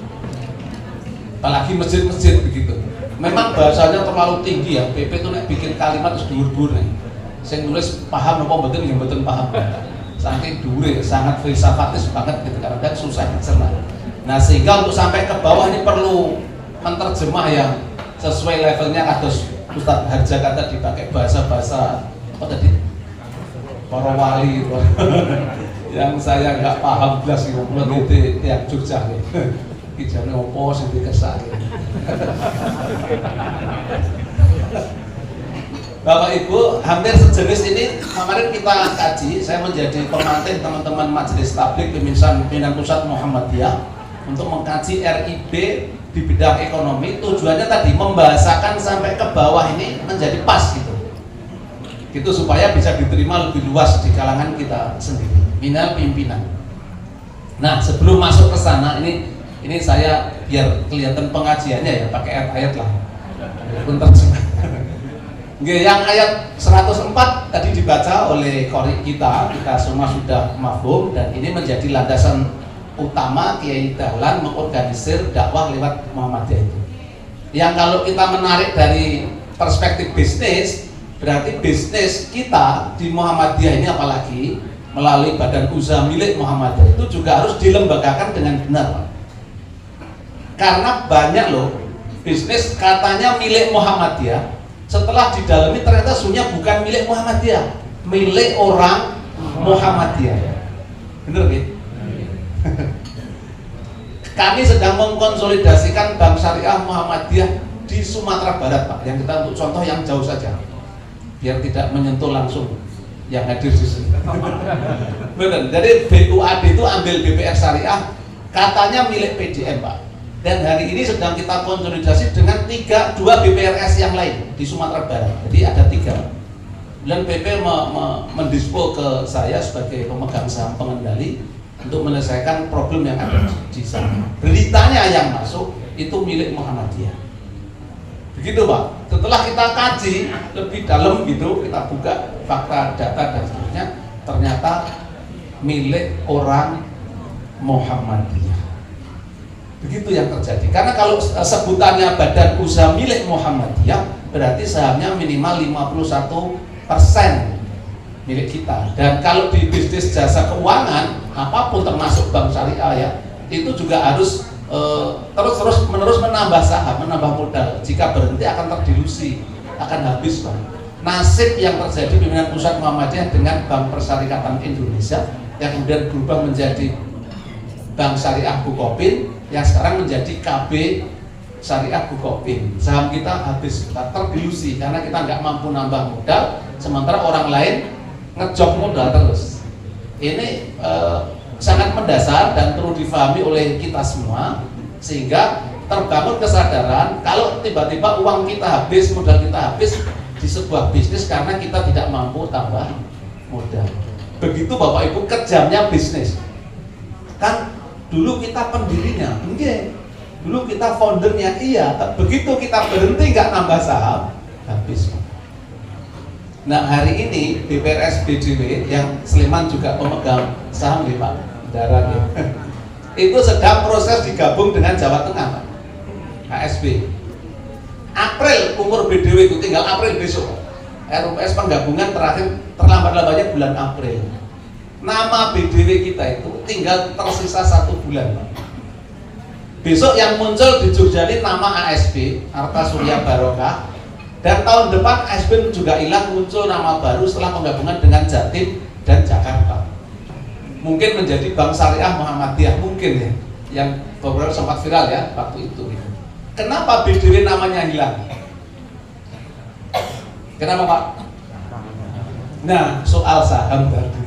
apalagi masjid-masjid begitu. Memang bahasanya terlalu tinggi ya, PP itu nek bikin kalimat terus dhuwur-dhuwur nih. Saya nulis paham apa mboten nggih mboten paham. Saking dhuwure, sangat filsafatis banget gitu, kadang susah dicerna. Nah sehingga untuk sampai ke bawah ini perlu menerjemah yang sesuai levelnya. Kados Ustadz Harja kata dipakai bahasa-bahasa apa tadi? Para wali yang saya nggak paham belas itu mulai tiap Jogja nih. Kijane opo sing dikesake. Bapak Ibu, hampir sejenis ini kemarin kita kaji. Saya menjadi pemantik teman-teman Majelis Tabligh Pimpinan Pusat Muhammadiyah untuk mengkaji RIB di bidang ekonomi. Tujuannya tadi membahasakan sampai ke bawah ini menjadi pas gitu supaya bisa diterima lebih luas di kalangan kita sendiri, minal pimpinan. Nah sebelum masuk ke sana ini saya biar kelihatan pengajiannya ya pakai ayat-ayat lah. Pun terjemah. Yang ayat 104 tadi dibaca oleh qori kita semua sudah mafhum, dan ini menjadi landasan utama Kiai Dahlan mengorganisir dakwah lewat Muhammadiyah itu. Yang kalau kita menarik dari perspektif bisnis, berarti bisnis kita di Muhammadiyah ini apalagi melalui badan usaha milik Muhammadiyah itu juga harus dilembagakan dengan benar. Karena banyak loh bisnis katanya milik Muhammadiyah, setelah didalami ternyata sebenarnya bukan milik Muhammadiyah, milik orang Muhammadiyah. Bener gitu? Kami sedang mengkonsolidasikan Bank Syariah Muhammadiyah di Sumatera Barat Pak, yang kita untuk contoh yang jauh saja biar tidak menyentuh langsung yang hadir di sini. Benar. Jadi BUAD itu ambil BPR Syariah katanya milik PDM Pak, dan hari ini sedang kita konsolidasi dengan 2 BPRS yang lain di Sumatera Barat. Jadi ada 3. Dan PP mendispo ke saya sebagai pemegang saham pengendali untuk menyelesaikan problem yang ada di sana. Beritanya yang masuk itu milik Muhammadiyah. Begitu Pak. Setelah kita kaji lebih dalam gitu, kita buka fakta, data dan seterusnya, ternyata milik orang Muhammadiyah. Begitu yang terjadi. Karena kalau sebutannya badan usaha milik Muhammadiyah, berarti sahamnya minimal 51% milik kita. Dan kalau di bisnis jasa keuangan apapun termasuk bank syariah ya, itu juga harus terus menambah saham, menambah modal. Jika berhenti akan terdilusi, akan habis Pak. Nasib yang terjadi pimpinan pusat Muhammadiyah dengan Bank Persyarikatan Indonesia yang kemudian berubah menjadi Bank Syariah Bukopin, yang sekarang menjadi KB Syariah Bukopin. Saham kita habis, kita terdilusi karena kita nggak mampu nambah modal, sementara orang lain ngejok modal terus. Ini sangat mendasar dan perlu difahami oleh kita semua, sehingga terbangun kesadaran kalau tiba-tiba uang kita habis, modal kita habis di sebuah bisnis karena kita tidak mampu tambah modal. Begitu Bapak Ibu kejamnya bisnis. Kan dulu kita pendirinya, enggak. Dulu kita foundernya, iya. Begitu kita berhenti nggak nambah saham, habis. Nah hari ini BPRS BDW yang Sleman juga pemegang saham nih Pak Darat ya. Itu sedang proses digabung dengan Jawa Tengah Pak, HSB. April umur BDW itu tinggal April besok. RUPS penggabungan terakhir terlambat-lambatnya bulan April. Nama BDW kita itu tinggal tersisa 1 bulan Pak. Besok yang muncul di Jogja ini nama ASB, Arta Surya Barokah. Dan tahun depan ASB juga hilang, muncul nama baru setelah penggabungan dengan Jatim dan Jakarta. Mungkin menjadi Bank Syariah Muhammadiyah, mungkin ya, yang beberapa sempat viral ya waktu itu. Kenapa BDW namanya hilang? Kenapa Pak? Nah, soal saham tadi.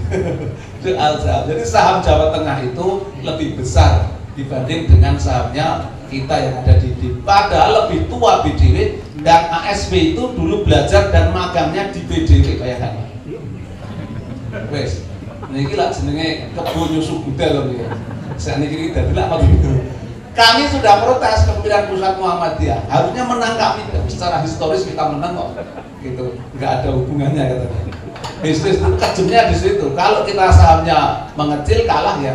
Soal saham. Jadi saham Jawa Tengah itu lebih besar dibanding dengan sahamnya kita yang ada di padahal lebih tua BDW, dan ASB itu dulu belajar dan magangnya di BDW kayak wes. Niki lah jenenge kebo nyusu budal lho ya. Sakniki dadi lak apa gitu. Kami sudah protes ke pimpinan pusat Muhammadiyah, harusnya menang kami, secara historis kita menang kok, gitu, nggak ada hubungannya katanya. Bisnis itu kejemnya di situ. Kalau kita sahamnya mengecil kalah ya,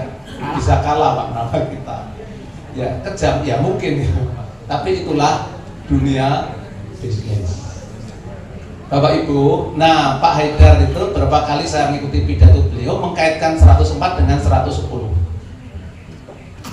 bisa kalah Pak kenapa kita? Ya kejam ya mungkin ya, tapi itulah dunia bisnis. Bapak Ibu, nah Pak Haidar itu berapa kali saya mengikuti pidato beliau mengkaitkan 104 dengan 110.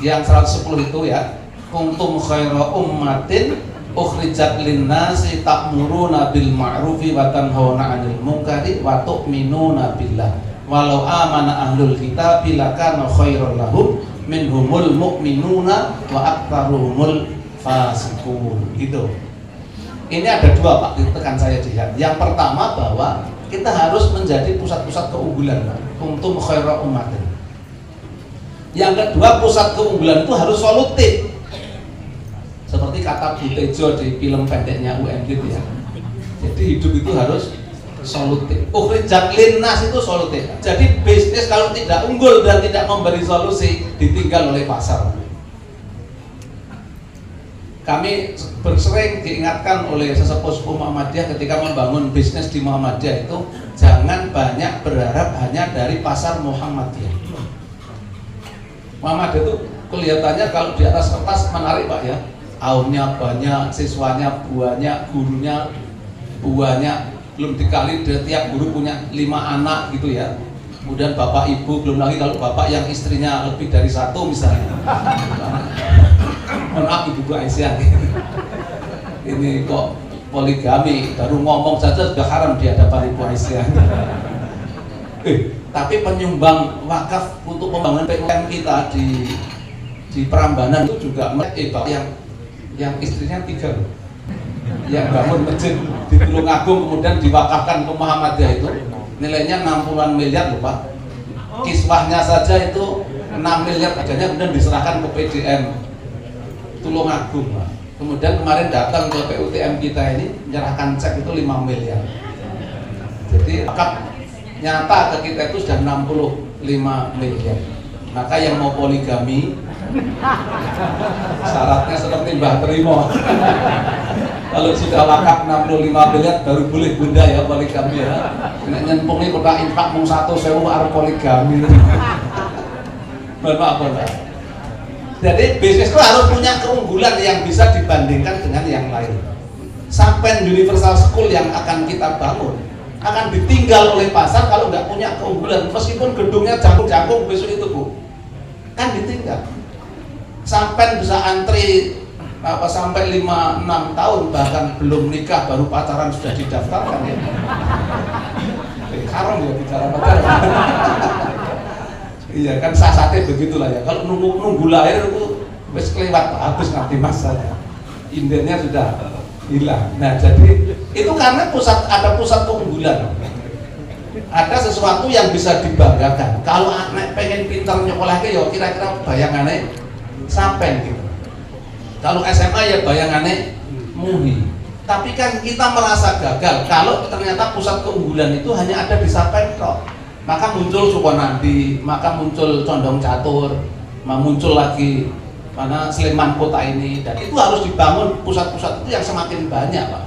Yang 110 itu ya, kuntum khaira ummatin ukhrijat linnasi ta'muruna bil ma'rufi wa tanhauna 'anil munkari wa tu'minuna billah walau amana ahlul kitab lakana khairan lahum minhumul mu'minuna wa aktsaruhumul fasiqun. Gitu. Ini ada dua Pak, tekan saya lihat. Yang pertama bahwa kita harus menjadi pusat-pusat keunggulan, kuntum khaira ummatin. Yang kedua, pusat keunggulan itu harus solutif. Seperti kata Bu Tejo di film pendeknya UMD itu ya. Jadi hidup itu harus solutif. Ukhrijat linnas itu solutif. Jadi bisnis kalau tidak unggul dan tidak memberi solusi ditinggal oleh pasar. Kami bersering diingatkan oleh sesepuh Muhammadiyah ketika membangun bisnis di Muhammadiyah itu jangan banyak berharap hanya dari pasar Muhammadiyah. Muhammadiyah itu kelihatannya kalau di atas kertas menarik Pak ya, aunnya banyak, siswanya banyak, gurunya banyak, belum dikali tiap guru punya 5 anak gitu ya. Kemudian bapak ibu, belum lagi kalau bapak yang istrinya lebih dari 1 misalnya. Mohon maaf Ibu Aisyah, ini kok poligami, baru ngomong saja sudah haram di hadapan Ibu Aisyah. Tapi penyumbang wakaf untuk pembangunan PUM kita di Prambanan itu juga yang istrinya 3 loh, yang bangun masjid di Tulungagung kemudian diwakafkan ke Muhammadiyah itu nilainya 60-an miliar loh Pak. Kiswahnya saja itu 6 miliar adanya, kemudian diserahkan ke PDM Tulungagung Pak. Kemudian kemarin datang ke PUTM kita ini menyerahkan cek itu 5 miliar. Jadi wakaf nyata ke kita itu sudah 65 miliar. Maka yang mau poligami syaratnya seperti Mbah Trimo. Kalau sudah wakaf 65 miliar baru boleh bunda ya poligami ya. Nek nyempungi kota infak mung 1.000 arep poligami. Bapak. Jadi bisnis itu harus punya keunggulan yang bisa dibandingkan dengan yang lain. Sampai universal school yang akan kita bangun akan ditinggal oleh pasar kalau nggak punya keunggulan. Meskipun gedungnya jangkung besok itu Bu, kan ditinggal. Sampai bisa antri sampai 5-6 tahun bahkan belum nikah baru pacaran sudah didaftarkan ya. Haram ya bicara pacaran. Iya kan sah-sahnya begitulah ya. Kalau nunggu lahir itu wis kelewat habis nanti masanya. Indennya sudah hilang. Nah jadi itu karena ada pusat keunggulan. Ada sesuatu yang bisa dibanggakan. Kalau anak pengen pintar nyokolahke ya kira-kira bayangannya sampai gitu. Kalau SMA ya bayangannya muhi. Tapi kan kita merasa gagal kalau ternyata pusat keunggulan itu hanya ada di Sapen kok. Maka muncul Sukonadi, maka muncul Condong Catur, muncul lagi mana Sleman Kota ini, dan itu harus dibangun pusat-pusat itu yang semakin banyak Pak.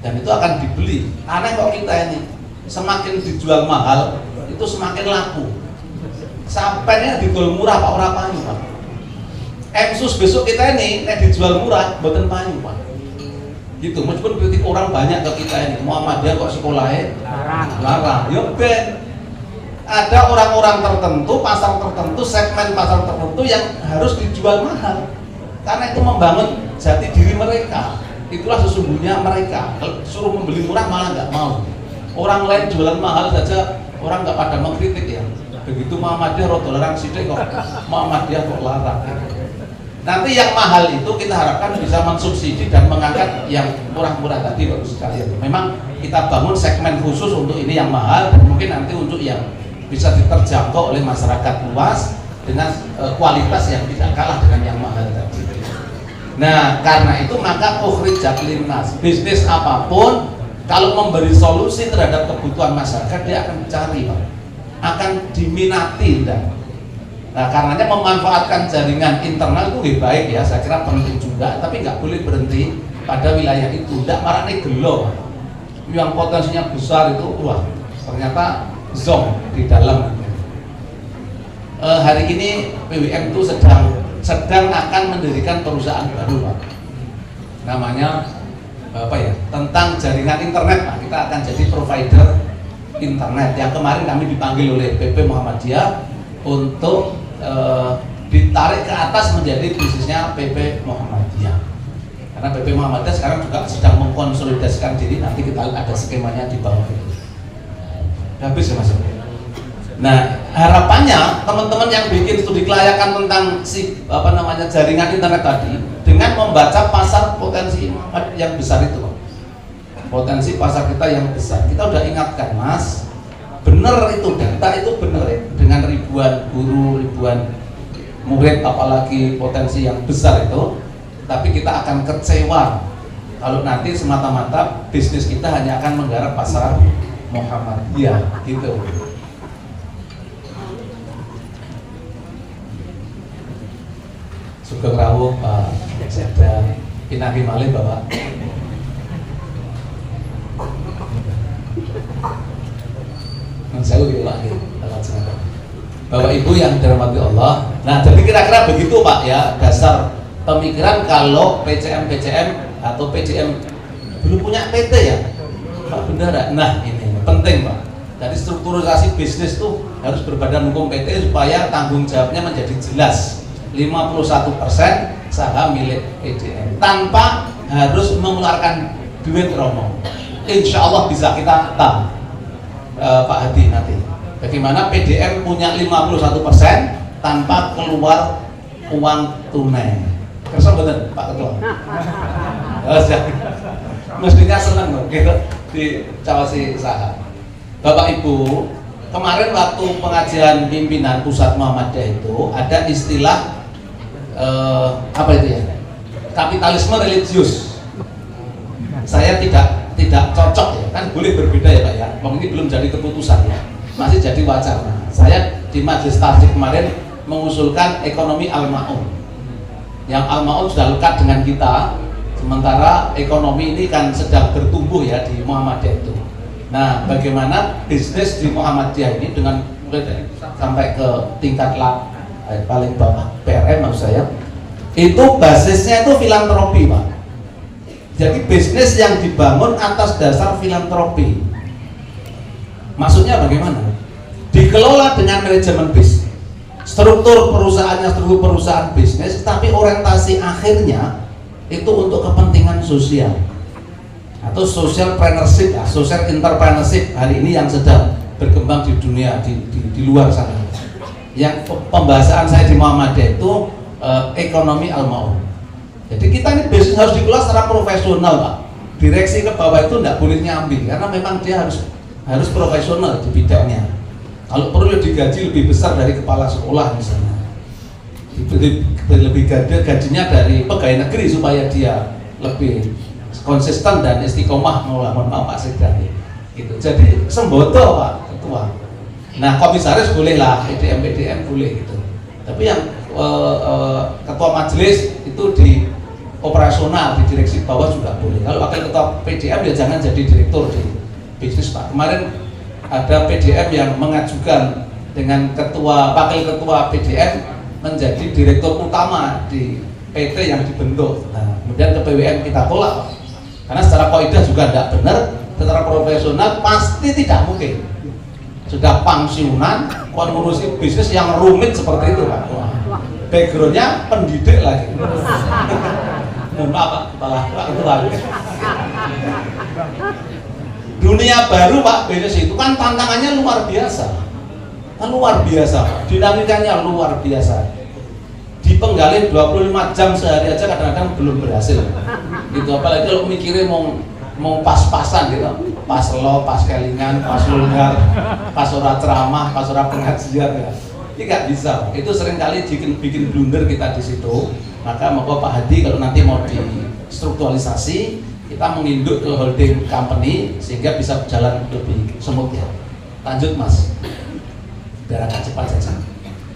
Dan itu akan dibeli. Aneh kok kita ini semakin dijual mahal itu semakin laku. Sampainya dijual murah Pak, ora payu Pak. Emsus besok kita ini nek dijual murah mboten payu Pak. Gitu, meskipun kritik orang banyak ke kita ini, Muhammadiyah kok sekolahnya larang. Yo ben ada orang-orang tertentu, pasar tertentu, segmen pasar tertentu yang harus dijual mahal karena itu membangun jati diri mereka. Itulah sesungguhnya mereka. Kalau suruh membeli murah malah nggak mau. Orang lain jualan mahal saja orang nggak pada mengkritik ya. Begitu Muhammadiyah rodo larang sidik kok Muhammadiyah kok larang. Nanti yang mahal itu kita harapkan bisa mensubsidi dan mengangkat yang murah-murah tadi Bapak sekalian. Memang kita bangun segmen khusus untuk ini yang mahal dan mungkin nanti untuk yang bisa diterjangkau oleh masyarakat luas dengan kualitas yang tidak kalah dengan yang mahal tadi. Nah, karena itu maka ukhrijat linnas, bisnis apapun kalau memberi solusi terhadap kebutuhan masyarakat dia akan cari, Pak. Akan diminati dan nah, karenanya memanfaatkan jaringan internal itu lebih baik ya, saya kira penting juga, tapi nggak boleh berhenti pada wilayah itu. Nggak marahnya gelo, yang potensinya besar itu, wah ternyata zong di dalam. Hari ini PWM itu sedang akan mendirikan perusahaan baru, Pak. Namanya apa ya? Tentang jaringan internet, Pak. Kita akan jadi provider internet. Yang kemarin kami dipanggil oleh PP Muhammadiyah untuk ditarik ke atas menjadi bisnisnya PP Muhammadiyah. Karena PP Muhammadiyah sekarang juga sedang mengkonsolidasikan diri, nanti kita lihat ada skemanya di bawah itu. Habis ya Mas. Nah, harapannya teman-teman yang bikin studi kelayakan tentang jaringan internet tadi dengan membaca pasar potensi yang besar itu, potensi pasar kita yang besar. Kita udah ingatkan, Mas, bener itu data itu bener ya, dengan ribuan guru, ribuan murid, apalagi potensi yang besar itu, tapi kita akan kecewa kalau nanti semata-mata bisnis kita hanya akan menggarap pasar Muhammadiyah gitu. Sugeng rawuh Pak Sekda Pinangki malih Bapak. Bapak Ibu yang dirahmati Allah. Nah, jadi kira-kira begitu Pak ya, dasar pemikiran kalau PCM atau PCM belum punya PT ya Pak Bendara. Nah, ini penting Pak. Jadi strukturisasi bisnis tuh harus berbadan hukum PT supaya tanggung jawabnya menjadi jelas. 51% saham milik PCM tanpa harus mengeluarkan duit romo. Insya Allah bisa kita tahu Pak Hadi nanti bagaimana PDM punya 51% tanpa keluar uang tunai. Kerasa betul Pak Ketua? Mestinya senang loh gitu dicawasi saham. Bapak Ibu, kemarin waktu pengajian pimpinan pusat Muhammadiyah itu ada istilah apa itu ya, kapitalisme religius. Saya tidak cocok ya, kan boleh berbeda ya Pak ya. Ini belum jadi keputusan ya, masih jadi wacana. Saya di majelis tasdik kemarin mengusulkan ekonomi al-ma'un. Yang al-ma'un sudah lekat dengan kita, sementara ekonomi ini kan sedang bertumbuh ya di Muhammadiyah itu. Nah, bagaimana bisnis di Muhammadiyah ini dengan mulai sampai ke tingkat paling bawah PRM maksud saya, itu basisnya itu filantropi Pak. Jadi bisnis yang dibangun atas dasar filantropi. Maksudnya bagaimana? Dikelola dengan manajemen bisnis, struktur perusahaannya struktur perusahaan bisnis, tapi orientasi akhirnya itu untuk kepentingan sosial atau social entrepreneurship, social entrepreneurship hari ini yang sedang berkembang di dunia di luar sana. Yang pembahasan saya di Muhammadiyah itu ekonomi al-ma'un. Jadi kita ini bisnis harus dikelola secara profesional Pak. Direksi ke bawah itu tidak boleh nyambi karena memang dia harus profesional di bidangnya. Kalau perlu digaji lebih besar dari kepala sekolah misalnya, lebih gajinya dari pegawai negeri supaya dia lebih konsisten dan istiqomah. Mohon maaf Pak Sekda gitu. Jadi sembodo Pak Ketua. Nah, komisaris boleh lah, PDM boleh gitu. Tapi yang ketua majelis itu di operasional, di direksi bawah juga boleh. Kalau wakil ketua PDM ya jangan jadi direktur di bisnis Pak. Kemarin ada PDM yang mengajukan dengan wakil ketua PDM menjadi direktur utama di PT yang dibentuk. Nah, kemudian ke PWM kita tolak Pak. Karena secara kaidah juga tidak benar, secara profesional pasti tidak mungkin. Sudah pensiunan, ngurusi bisnis yang rumit seperti itu Pak. Backgroundnya pendidik lagi. Mohon maaf Pak, Pak itu lagi. Dunia baru Pak, bisnis itu kan tantangannya luar biasa. Luar biasa Pak, dinamikanya luar biasa. Di dipenggali 25 jam sehari aja kadang-kadang belum berhasil gitu, apalagi kalau mikirnya mau pas-pasan gitu, pas lo, pas kelingan, pas lunggar, pas ora ceramah, pas ora pengajian ya. Ini nggak bisa, itu seringkali bikin blunder kita di situ. Maka monggo Pak Hadi kalau nanti mau distrukturalisasi, kita menginduk ke holding company sehingga bisa berjalan lebih semut ya. Lanjut Mas, biar agak cepat saja.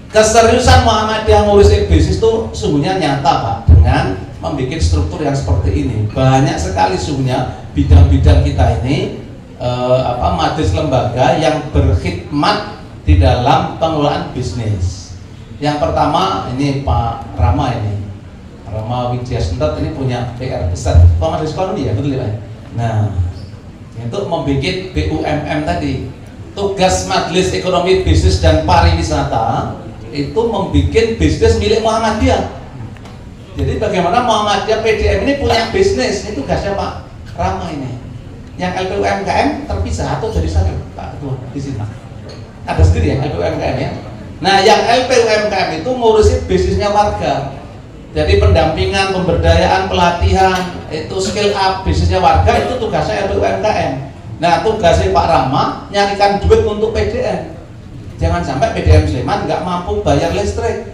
Keseriusan Muhammadiyah ngurusin bisnis itu sungguhnya nyata Pak, dengan membuat struktur yang seperti ini. Banyak sekali sungguhnya bidang-bidang kita ini majelis lembaga yang berkhidmat di dalam pengelolaan bisnis. Yang pertama ini Pak Rama ini, Rama Widya Sentet ini punya PR besar, Majelis Ekonomi ya, betul ya Pak? Nah, untuk membuat BUMN tadi, tugas Majelis Ekonomi Bisnis dan Pariwisata itu membuat bisnis milik Muhammadiyah. Jadi bagaimana Muhammadiyah PDM ini punya bisnis, ini tugasnya Pak Rama ini. Yang LPUMKM terpisah atau jadi satu Pak Ketua di sini. Ada sendiri ya LPUMKM ya. Nah, yang LPUMKM itu ngurusin bisnisnya warga. Jadi pendampingan, pemberdayaan, pelatihan, itu skill up bisnisnya warga itu tugasnya LPUMKM. Nah, tugasnya Pak Rama nyarikan duit untuk PDM. Jangan sampai PDM Sleman nggak mampu bayar listrik,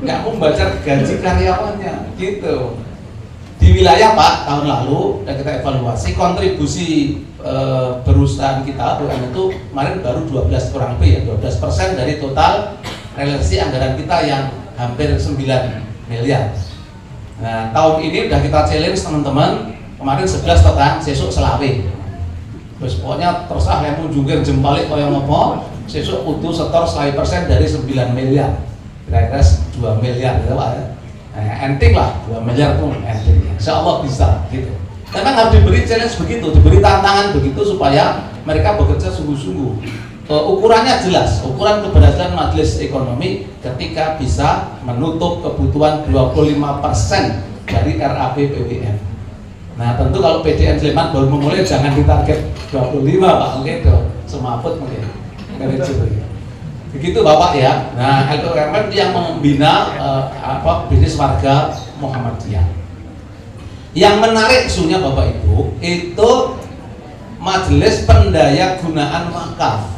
nggak mampu bayar gaji karyawannya, gitu. Di wilayah Pak tahun lalu dan kita evaluasi kontribusi perusahaan kita BUMN itu kemarin baru 12 kurang lebih ya 12% dari total realisasi anggaran kita yang hampir 9 miliar. Nah, tahun ini udah kita challenge teman-teman, kemarin 11 total, sesuk selawe. Terus pokoknya terserah yang munjungir jempalik kaya ngopo, sesuk kudu setor 100% dari 9 miliar. Kira-kira 2 miliar gitu Pak ya. Nah, enting lah 2 miliar tuh enting. Insya Allah bisa gitu. Memang harus diberi challenge begitu, diberi tantangan begitu supaya mereka bekerja sungguh-sungguh. Ukurannya jelas, ukuran keberhasilan Majelis Ekonomi ketika bisa menutup kebutuhan 25% dari RAP PWM. Nah, tentu kalau PDN Sleman baru memulai jangan ditarget 25 Pak, mungkin itu semaput mungkin. Begitu Bapak ya. Nah, LPUMN yang membina bisnis warga Muhammadiyah. Yang menarik isunya Bapak Ibu itu Majelis Pendaya Gunaan Wakaf.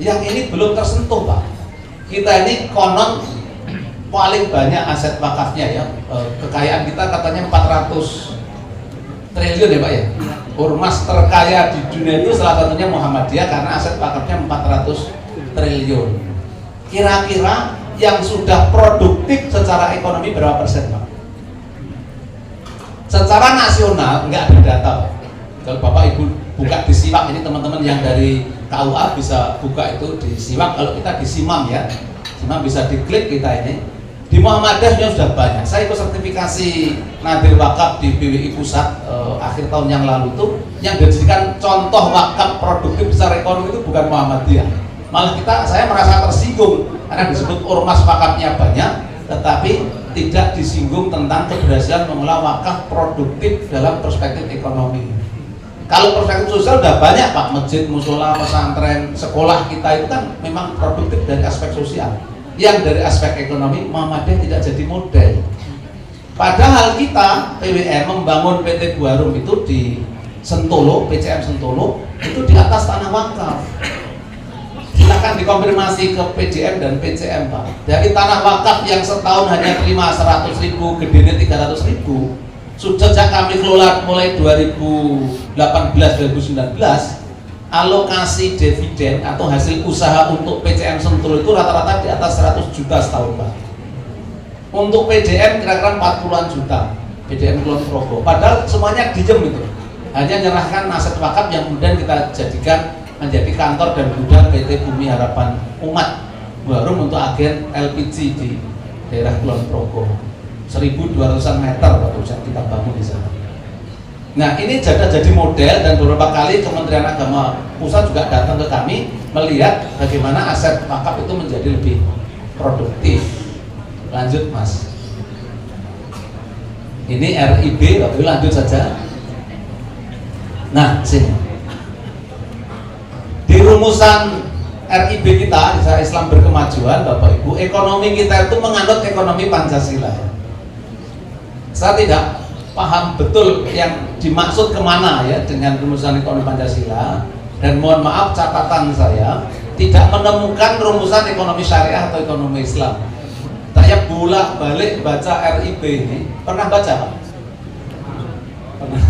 Yang ini belum tersentuh Pak. Kita ini konon paling banyak aset wakafnya ya. Kekayaan kita katanya 400 triliun ya Pak ya. Ormas terkaya di dunia itu salah satunya Muhammadiyah karena aset wakafnya 400 triliun. Kira-kira yang sudah produktif secara ekonomi berapa persen Pak? Secara nasional nggak ada data Pak. Kalau Bapak Ibu buka di Simak, ini teman-teman yang dari KUA bisa buka itu di Simak. Kalau kita di Simam ya, Simam bisa diklik kita ini. Di Muhammadiyah sudah banyak. Saya ikut sertifikasi Nadir Wakaf di BWI Pusat akhir tahun yang lalu itu, yang dijadikan contoh wakaf produktif secara ekonomi itu bukan Muhammadiyah. Malah saya merasa tersinggung karena disebut ormas wakafnya banyak, tetapi tidak disinggung tentang keberhasilan mengelola wakaf produktif dalam perspektif ekonomi. Kalau perspektif sosial udah banyak Pak, masjid, musola, pesantren, sekolah kita itu kan memang produktif dari aspek sosial. Yang dari aspek ekonomi Muhammadiyah tidak jadi model. Padahal kita PWM membangun PT Buarum itu di Sentolo, PCM Sentolo itu di atas tanah wakaf. Silakan dikonfirmasi ke PDM dan PCM Pak. Dari tanah wakaf yang setahun hanya terima 100.000, gedenya 300.000, sejak kami kelola mulai 2018-2019, alokasi dividen atau hasil usaha untuk PCM Sentul itu rata-rata di atas 100 juta setahun Pak. Untuk PDM kira-kira 40-an juta, PDM Kulon Progo. Padahal semuanya diem itu, hanya menyerahkan aset wakaf yang kemudian kita jadikan menjadi kantor dan gudang PT Bumi Harapan Umat Buarum untuk agen LPG di daerah Kulon Progo. 1.200-an meter waktu kita bangun di sana. Nah, ini jadi model dan beberapa kali Kementerian Agama Pusat juga datang ke kami melihat bagaimana aset wakaf itu menjadi lebih produktif. Lanjut Mas. Ini RIB, Bapak lanjut saja. Nah, sini. Di rumusan RIB kita, Islam Berkemajuan, Bapak Ibu, ekonomi kita itu menganut ekonomi Pancasila. Saya tidak paham betul yang dimaksud kemana ya dengan rumusan ekonomi Pancasila, dan mohon maaf catatan saya tidak menemukan rumusan ekonomi syariah atau ekonomi Islam. Saya bolak-balik baca RIB ini, pernah baca Pak? Pernah.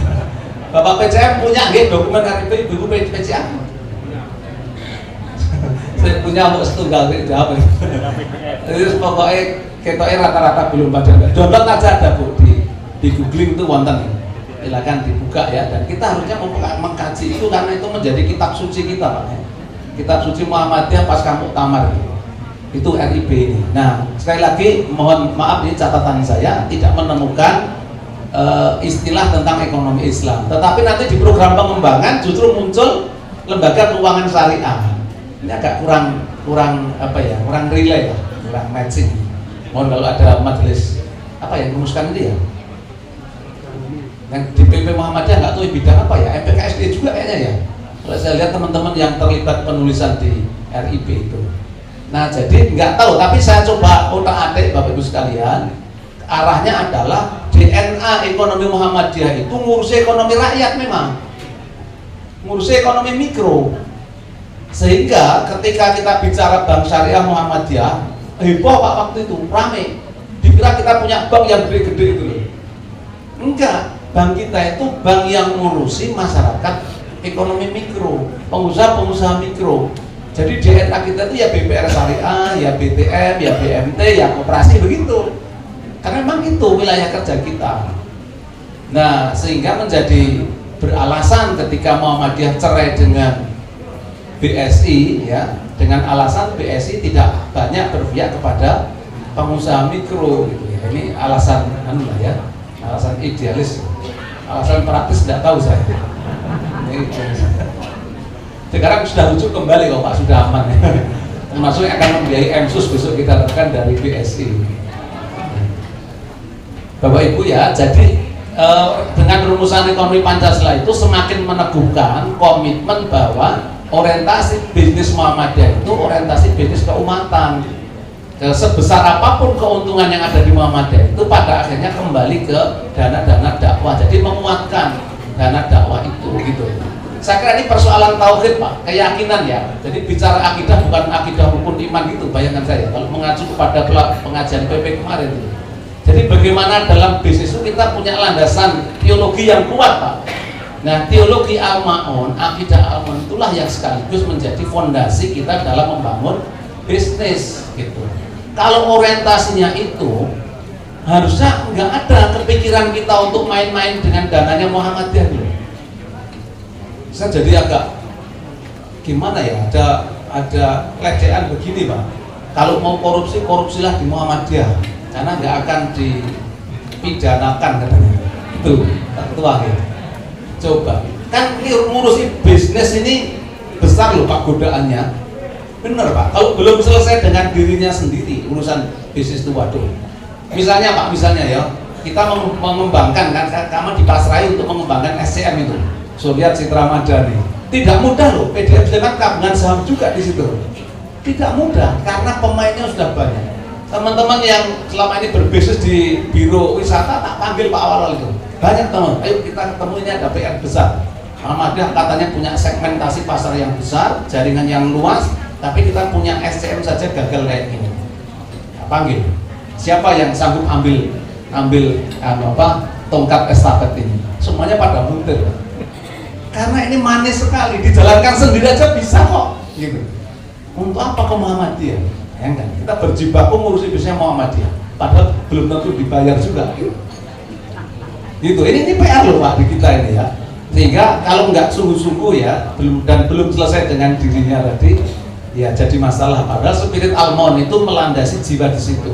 Bapak PCM punya nggih dokumen RIB, Ibu PCM? Saya punya untuk setunggal itu apa? Jadi pokoknya ketoknya rata-rata belum pada. Download aja ada Bu di googling itu wonten. Silakan dibuka ya. Dan kita harusnya mengkaji itu karena itu menjadi kitab suci kita Pak. Kitab suci Muhammadiyah pasca Muktamar itu RIB ini. Nah sekali lagi mohon maaf ini catatan saya tidak menemukan istilah tentang ekonomi Islam. Tetapi nanti di program pengembangan justru muncul lembaga keuangan syariah. Ini agak kurang apa ya, kurang relay lah, kurang matching. Mohon kalau ada majelis apa yang merumuskan ini ya, yang di PP Muhammadiyah nggak tahu bidang apa ya, MPKSD juga kayaknya ya. Kalau saya lihat teman-teman yang terlibat penulisan di RIB itu. Nah jadi nggak tahu, tapi saya coba otak-atik Bapak Ibu sekalian, arahnya adalah DNA ekonomi Muhammadiyah itu ngurusi ekonomi rakyat memang, ngurusi ekonomi mikro. Sehingga ketika kita bicara bank syariah Muhammadiyah, heboh Pak waktu itu, rame. Dikira kita punya bank yang gede-gede itu loh. Enggak, bank kita itu bank yang ngurusi masyarakat ekonomi mikro, pengusaha-pengusaha mikro. Jadi DNA kita itu ya BPR syariah, ya BTM, ya BMT, ya koperasi begitu. Karena memang itu wilayah kerja kita. Nah, sehingga menjadi beralasan ketika Muhammadiyah cerai dengan BSI ya, dengan alasan BSI tidak banyak berpihak kepada pengusaha mikro gitu ya. Ini alasan anu lah ya, alasan idealis, alasan praktis tidak tahu saya. Ini sekarang sudah rujuk kembali kok Pak, sudah aman ya. Termasuk yang akan membiayai MSUS besok kita lakukan dari BSI. Bapak Ibu ya, jadi dengan rumusan ekonomi Pancasila itu semakin meneguhkan komitmen bahwa orientasi bisnis Muhammadiyah itu orientasi bisnis keumatan. Sebesar apapun keuntungan yang ada di Muhammadiyah itu pada akhirnya kembali ke dana-dana dakwah. Jadi menguatkan dana dakwah itu gitu. Saya kira ini persoalan tauhid Pak, keyakinan ya. Jadi bicara akidah bukan akidah rukun iman gitu, bayangan saya. Kalau mengacu kepada pengajian PP kemarin itu. Jadi bagaimana dalam bisnis itu kita punya landasan teologi yang kuat Pak. Nah, teologi Al-Ma'un, akidah Al-Ma'un itulah yang sekaligus menjadi fondasi kita dalam membangun bisnis gitu. Kalau orientasinya itu harusnya nggak ada kepikiran kita untuk main-main dengan dananya Muhammadiyah dulu. Saya jadi agak gimana ya, ada kelecehan begini Pak. Kalau mau korupsi, korupsilah di Muhammadiyah karena nggak akan dipidanakan katanya. Itu ketua gitu. Coba, kan ngurusi bisnis ini besar loh Pak godaannya. Bener Pak, kalau belum selesai dengan dirinya sendiri urusan bisnis itu waduh. Misalnya Pak, misalnya ya, kita mengembangkan kan kami dipasrai untuk mengembangkan SCM itu, Suryat Citra Madani. Tidak mudah loh, PDM dengan tabungan saham juga di situ. Tidak mudah karena pemainnya sudah banyak. Teman-teman yang selama ini berbisnis di biro wisata tak panggil Pak awal itu. Banyak teman, ayo kita ketemu, ini ada PR besar. Muhammadiyah katanya punya segmentasi pasar yang besar, jaringan yang luas, tapi kita punya SCM saja gagal kayak gini. Nah, panggil. Siapa yang sanggup ambil tongkat estafet ini? Semuanya pada mundur. Karena ini manis sekali, dijalankan sendiri aja bisa kok. Gitu. Untuk apa ke Muhammadiyah? Ya kan? Kita berjibaku ngurusi bisnisnya Muhammadiyah, padahal belum tentu dibayar juga. Gitu. Ini PR loh Pak di kita ini ya. Sehingga kalau nggak sungguh-sungguh ya, belum selesai dengan dirinya tadi, ya jadi masalah. Padahal spirit Al-Ma'un itu melandasi jiwa di situ.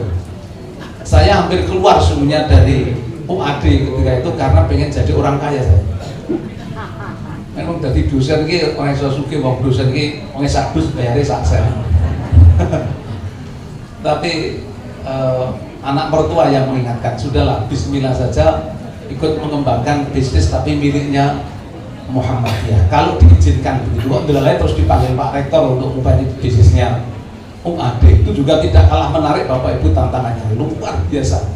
Saya hampir keluar sungguhnya dari UAD ketika itu karena pengen jadi orang kaya saya. Memang dari dosen ki orang Sasuke, wong dosen ki wong sadus bayare saksen. Tapi anak mertua yang mengingatkan, sudahlah bismillah saja, ikut mengembangkan bisnis tapi miliknya Muhammadiyah. Kalau diizinkan begitu, kok lain terus dipanggil Pak Rektor untuk membantu bisnisnya UAD, itu juga tidak kalah menarik Bapak Ibu, tantangannya luar biasa.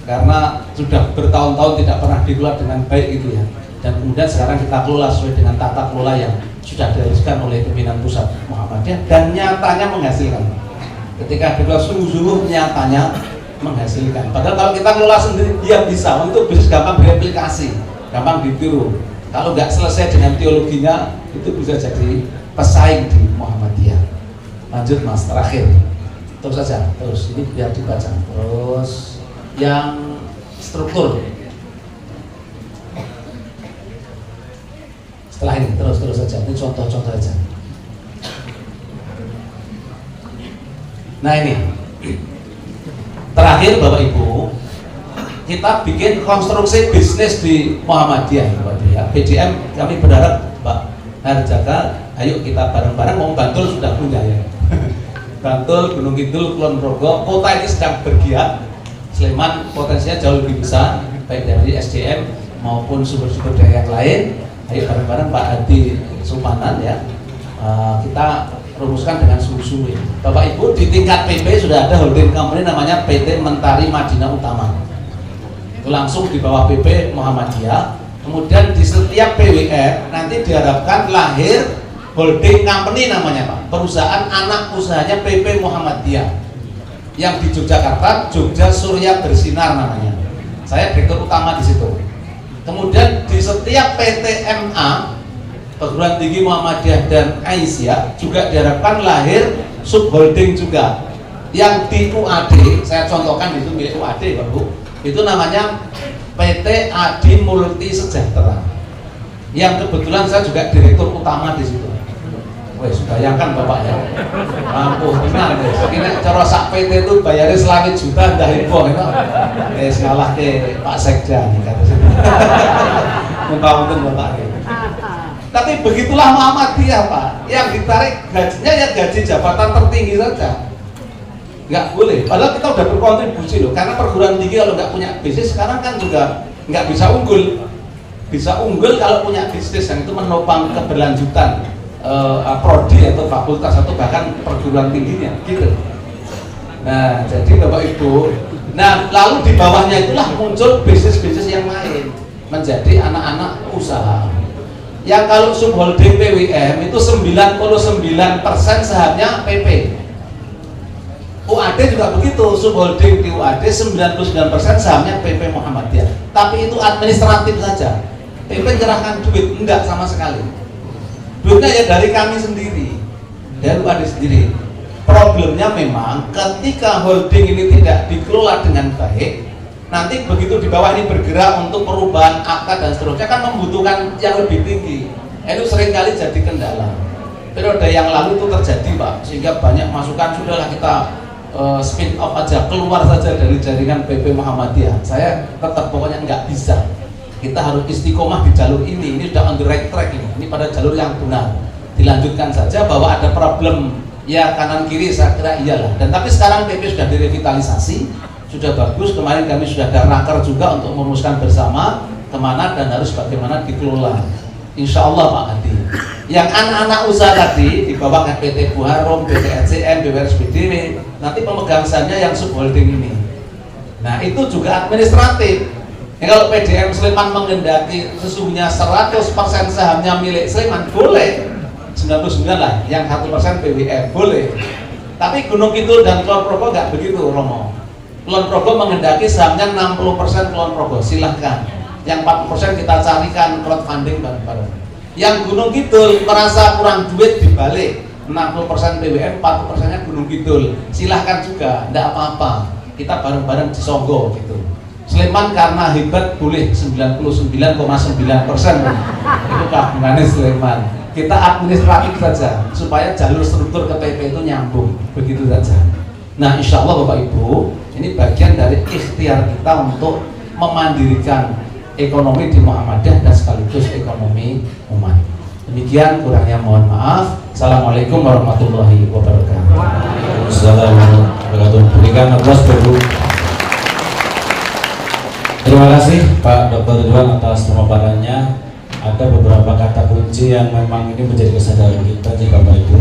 Karena sudah bertahun-tahun tidak pernah dikelola dengan baik gitu ya. Dan kemudian sekarang kita kelola sesuai dengan tata kelola yang sudah diharuskan oleh pimpinan pusat Muhammadiyah dan nyatanya menghasilkan. Ketika dikelola sungguh-sungguh nyatanya menghasilkan. Padahal kalau kita kelola sendiri dia bisa, untuk bisnis gampang direplikasi, gampang ditiru. Kalau nggak selesai dengan teologinya itu bisa jadi pesaing di Muhammadiyah. Lanjut Mas, terakhir. Terus saja, terus ini biar dibaca. Terus yang struktur. Setelah ini terus saja. Ini contoh-contoh saja. Nah ini terakhir Bapak Ibu, kita bikin konstruksi bisnis di Muhammadiyah Bapak Ibu ya. PDM kami berharap Pak Harjaka, ayo kita bareng-bareng. Bantul sudah punya ya. Bantul, Gunung Kidul, Kulon Progo, kota ini sedang bergiat. Sleman potensinya jauh lebih besar, baik dari SDM maupun sumber-sumber daya yang lain. Ayo bareng-bareng Pak Hadi Supanan ya. Kita rumuskan dengan sungguh-sungguh. Bapak Ibu, di tingkat PP sudah ada holding company namanya PT Mentari Madinah Utama. Itu langsung di bawah PP Muhammadiyah. Kemudian di setiap PWR nanti diharapkan lahir holding company namanya Pak. Perusahaan anak usahanya PP Muhammadiyah. Yang di Yogyakarta, Jogja Surya Bersinar namanya. Saya direktur utama di situ. Kemudian di setiap PTMA, Perguruan Tinggi Muhammadiyah dan Aisyah, juga diharapkan lahir subholding juga. Yang di UAD, saya contohkan itu milik UAD Pak Bu, itu namanya PT Adi Multi Sejahtera. Yang kebetulan saya juga direktur utama di situ. Wes, bayangkan Bapak ya, mampu tenang guys. Ini cara sak PT itu bayarnya selangit juta dah info itu. Wes ngalah ke Pak Sekda nih kata saya. Mumpung Bapak. Tapi begitulah Muhammadiyah Pak, yang ditarik gajinya ya gaji jabatan tertinggi saja. Nggak boleh, padahal kita udah berkontribusi loh. Karena perguruan tinggi kalau nggak punya bisnis sekarang kan juga nggak bisa unggul. Bisa unggul kalau punya bisnis yang itu menopang keberlanjutan prodi atau fakultas atau bahkan perguruan tingginya gitu. Nah jadi Bapak Ibu, nah lalu di bawahnya itulah muncul bisnis-bisnis yang lain menjadi anak-anak usaha yang kalau subholding PWM itu 99% sahamnya PP. UAD juga begitu, subholding di UAD 99% sahamnya PP Muhammadiyah, tapi itu administratif saja. PP menyerahkan duit enggak sama sekali. Duitnya ya dari kami sendiri, dari UAD sendiri. Problemnya memang ketika holding ini tidak dikelola dengan baik, nanti begitu di bawah ini bergerak untuk perubahan akta dan seterusnya kan membutuhkan yang lebih tinggi. Itu seringkali jadi kendala. Periode yang lalu itu terjadi Pak, sehingga banyak masukan sudahlah kita spin off aja, keluar saja dari jaringan PP Muhammadiyah. Saya tetap pokoknya nggak bisa. Kita harus istiqomah di jalur ini sudah on the right track ini pada jalur yang benar. Dilanjutkan saja, bahwa ada problem ya kanan kiri saya kira iyalah. Dan tapi sekarang PP sudah direvitalisasi, sudah bagus. Kemarin kami sudah ada raker juga untuk merumuskan bersama kemana dan harus bagaimana dikelola. Insya Allah Pak Hadi. Yang anak-anak usaha tadi di bawah PT Buharum, PT NCM, BWRSBDW, nanti pemegang sahamnya yang subholding ini. Nah itu juga administratif. Ya, kalau PDM Sleman mengendaki sesungguhnya 100% sahamnya milik Sleman boleh, 99 lah, yang 1% PWR boleh. Tapi Gunung Kidul dan Kulon Progo nggak begitu Romo. Kulon Progo mengendaki sahamnya 60% Kulon Progo, silahkan. Yang 40% kita carikan crowdfunding bareng-bareng. Yang Gunung Kidul merasa kurang duit dibalik, 60% PWR, 40%-nya Gunung Kidul, silahkan juga, enggak apa-apa. Kita bareng-bareng di Songgo gitu. Sleman karena hebat boleh 99,9%. Itu kabungannya Sleman. Kita administratif saja supaya jalur struktur ke PP itu nyambung, begitu saja. Nah insya Allah Bapak Ibu, ini bagian dari ikhtiar kita untuk memandirikan ekonomi di Muhammadiyah dan sekaligus ekonomi umat. Demikian, kurangnya mohon maaf. Assalamualaikum warahmatullahi wabarakatuh. Assalamualaikum warahmatullahi wabarakatuh. Berikan aplaus dulu. Terima kasih Pak Dr. Ridwan atas pemaparannya. ada beberapa kata kunci yang memang ini menjadi kesadaran kita nih Bapak Ibu.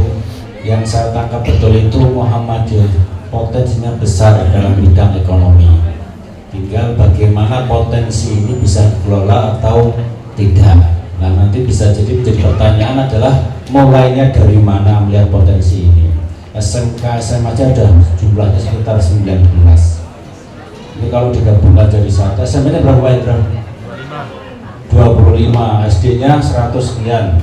Yang saya tangkap betul itu Muhammadiyah potensinya besar dalam bidang ekonomi. Tinggal bagaimana potensi ini bisa dikelola atau tidak. Nah nanti bisa jadi menjadi pertanyaan adalah mulainya dari mana melihat potensi ini. SMK SMA aja ada jumlahnya sekitar 19. Ini kalau digabungkan jadi satu, SMP-nya berapa Pak Indra? 25, SD-nya 100 sekian.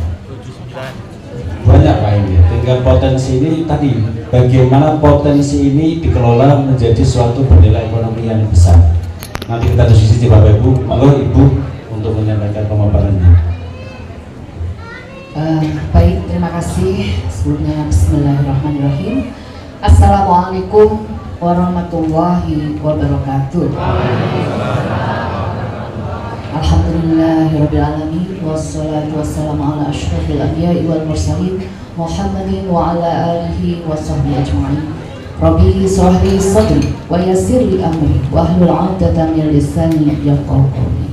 Banyak Pak ini. Tinggal potensi ini tadi, bagaimana potensi ini dikelola menjadi suatu bernilai ekonomi yang besar. Nanti kita diskusi Bapak Ibu, monggo Ibu untuk menyampaikan pemaparannya. Baik, terima kasih. Sebelumnya bismillahirrahmanirrahim. Assalamualaikum warahmatullahi wabarakatuh. Alhamdulillahirabbil alamin wassalatu wassalamu ala asyrofil anbiya'i wal mursalin Muhammadin wa ala alihi wa sahbihi ajma'in. Rabbi shrah li sadri wa yassir li amri wa hlul 'uqdatam min lisani yafqahu qawli.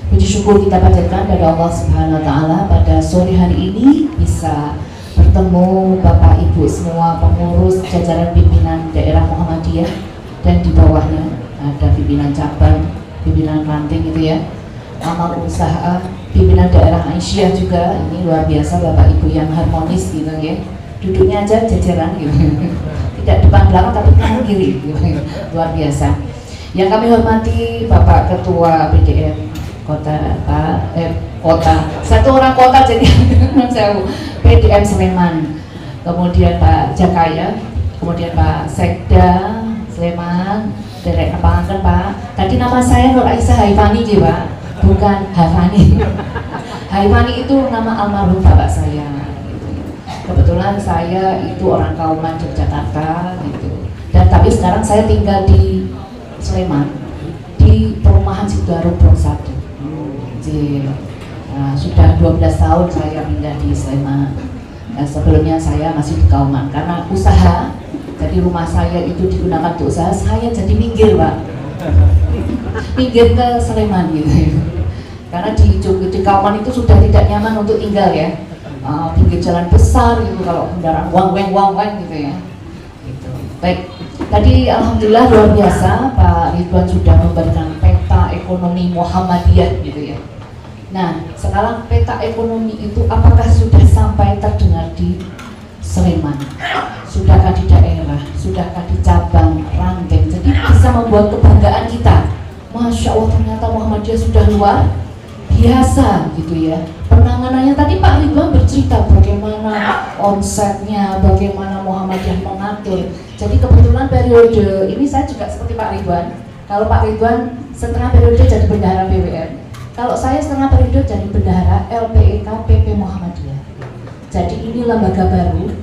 Puji syukur kita panjatkan kepada Allah Subhanahu wa taala pada sore hari ini bisa bertemu Bapak Ibu semua pengurus jajaran pimpinan daerah Muhammadiyah dan di bawahnya ada pimpinan cabang, pimpinan ranting gitu ya. Amal usaha, pimpinan daerah Aisyah juga. Ini luar biasa Bapak Ibu yang harmonis gitu ya. Duduknya aja jajaran gitu. Tidak depan belakang tapi kanan kiri gitu. Luar biasa. Yang kami hormati Bapak Ketua PDM kota satu orang kota jadi PDM Sleman, kemudian Pak Jakaya, kemudian Pak Sekda Sleman, Derek Nepangan Pak. Tadi nama saya Nur Aisyah Haifani ya Pak, bukan Hafani. Haifani itu nama almarhum bapak saya. Gitu. Kebetulan saya itu orang Kauman Yogyakarta gitu. Dan tapi sekarang saya tinggal di Sleman di perumahan Sidoarjo Blok 1. Nah, sudah 12 tahun saya pindah di Sleman. Nah, sebelumnya saya masih di Kauman karena usaha. Jadi rumah saya itu digunakan untuk usaha, saya jadi minggir Pak. Minggir ke Sleman gitu. Karena di Kauman itu sudah tidak nyaman untuk tinggal ya. Pinggir jalan besar gitu kalau kendaraan wang-weng gitu ya. Gitu. Baik. Tadi alhamdulillah luar biasa Pak Ridwan sudah memberikan peta ekonomi Muhammadiyah gitu ya. Nah, sekarang peta ekonomi itu apakah sudah sampai terdengar di Sleman? Sudahkah di daerah? Sudahkah di cabang, ranting? Jadi bisa membuat kebanggaan kita. Masya Allah ternyata Muhammadiyah sudah luar biasa gitu ya. Penanganannya tadi Pak Ridwan bercerita bagaimana omsetnya, bagaimana Muhammadiyah mengatur. Jadi kebetulan periode ini saya juga seperti Pak Ridwan. Kalau Pak Ridwan setengah periode jadi bendahara BWN. Kalau saya setengah periode jadi bendahara LPEK PP Muhammadiyah. Jadi ini lembaga baru.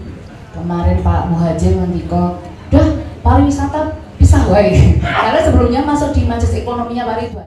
Kemarin Pak Muhajir ngendiko, "Dah, pariwisata pisah wae." Karena sebelumnya masuk di majelis ekonominya Pak Ridwan.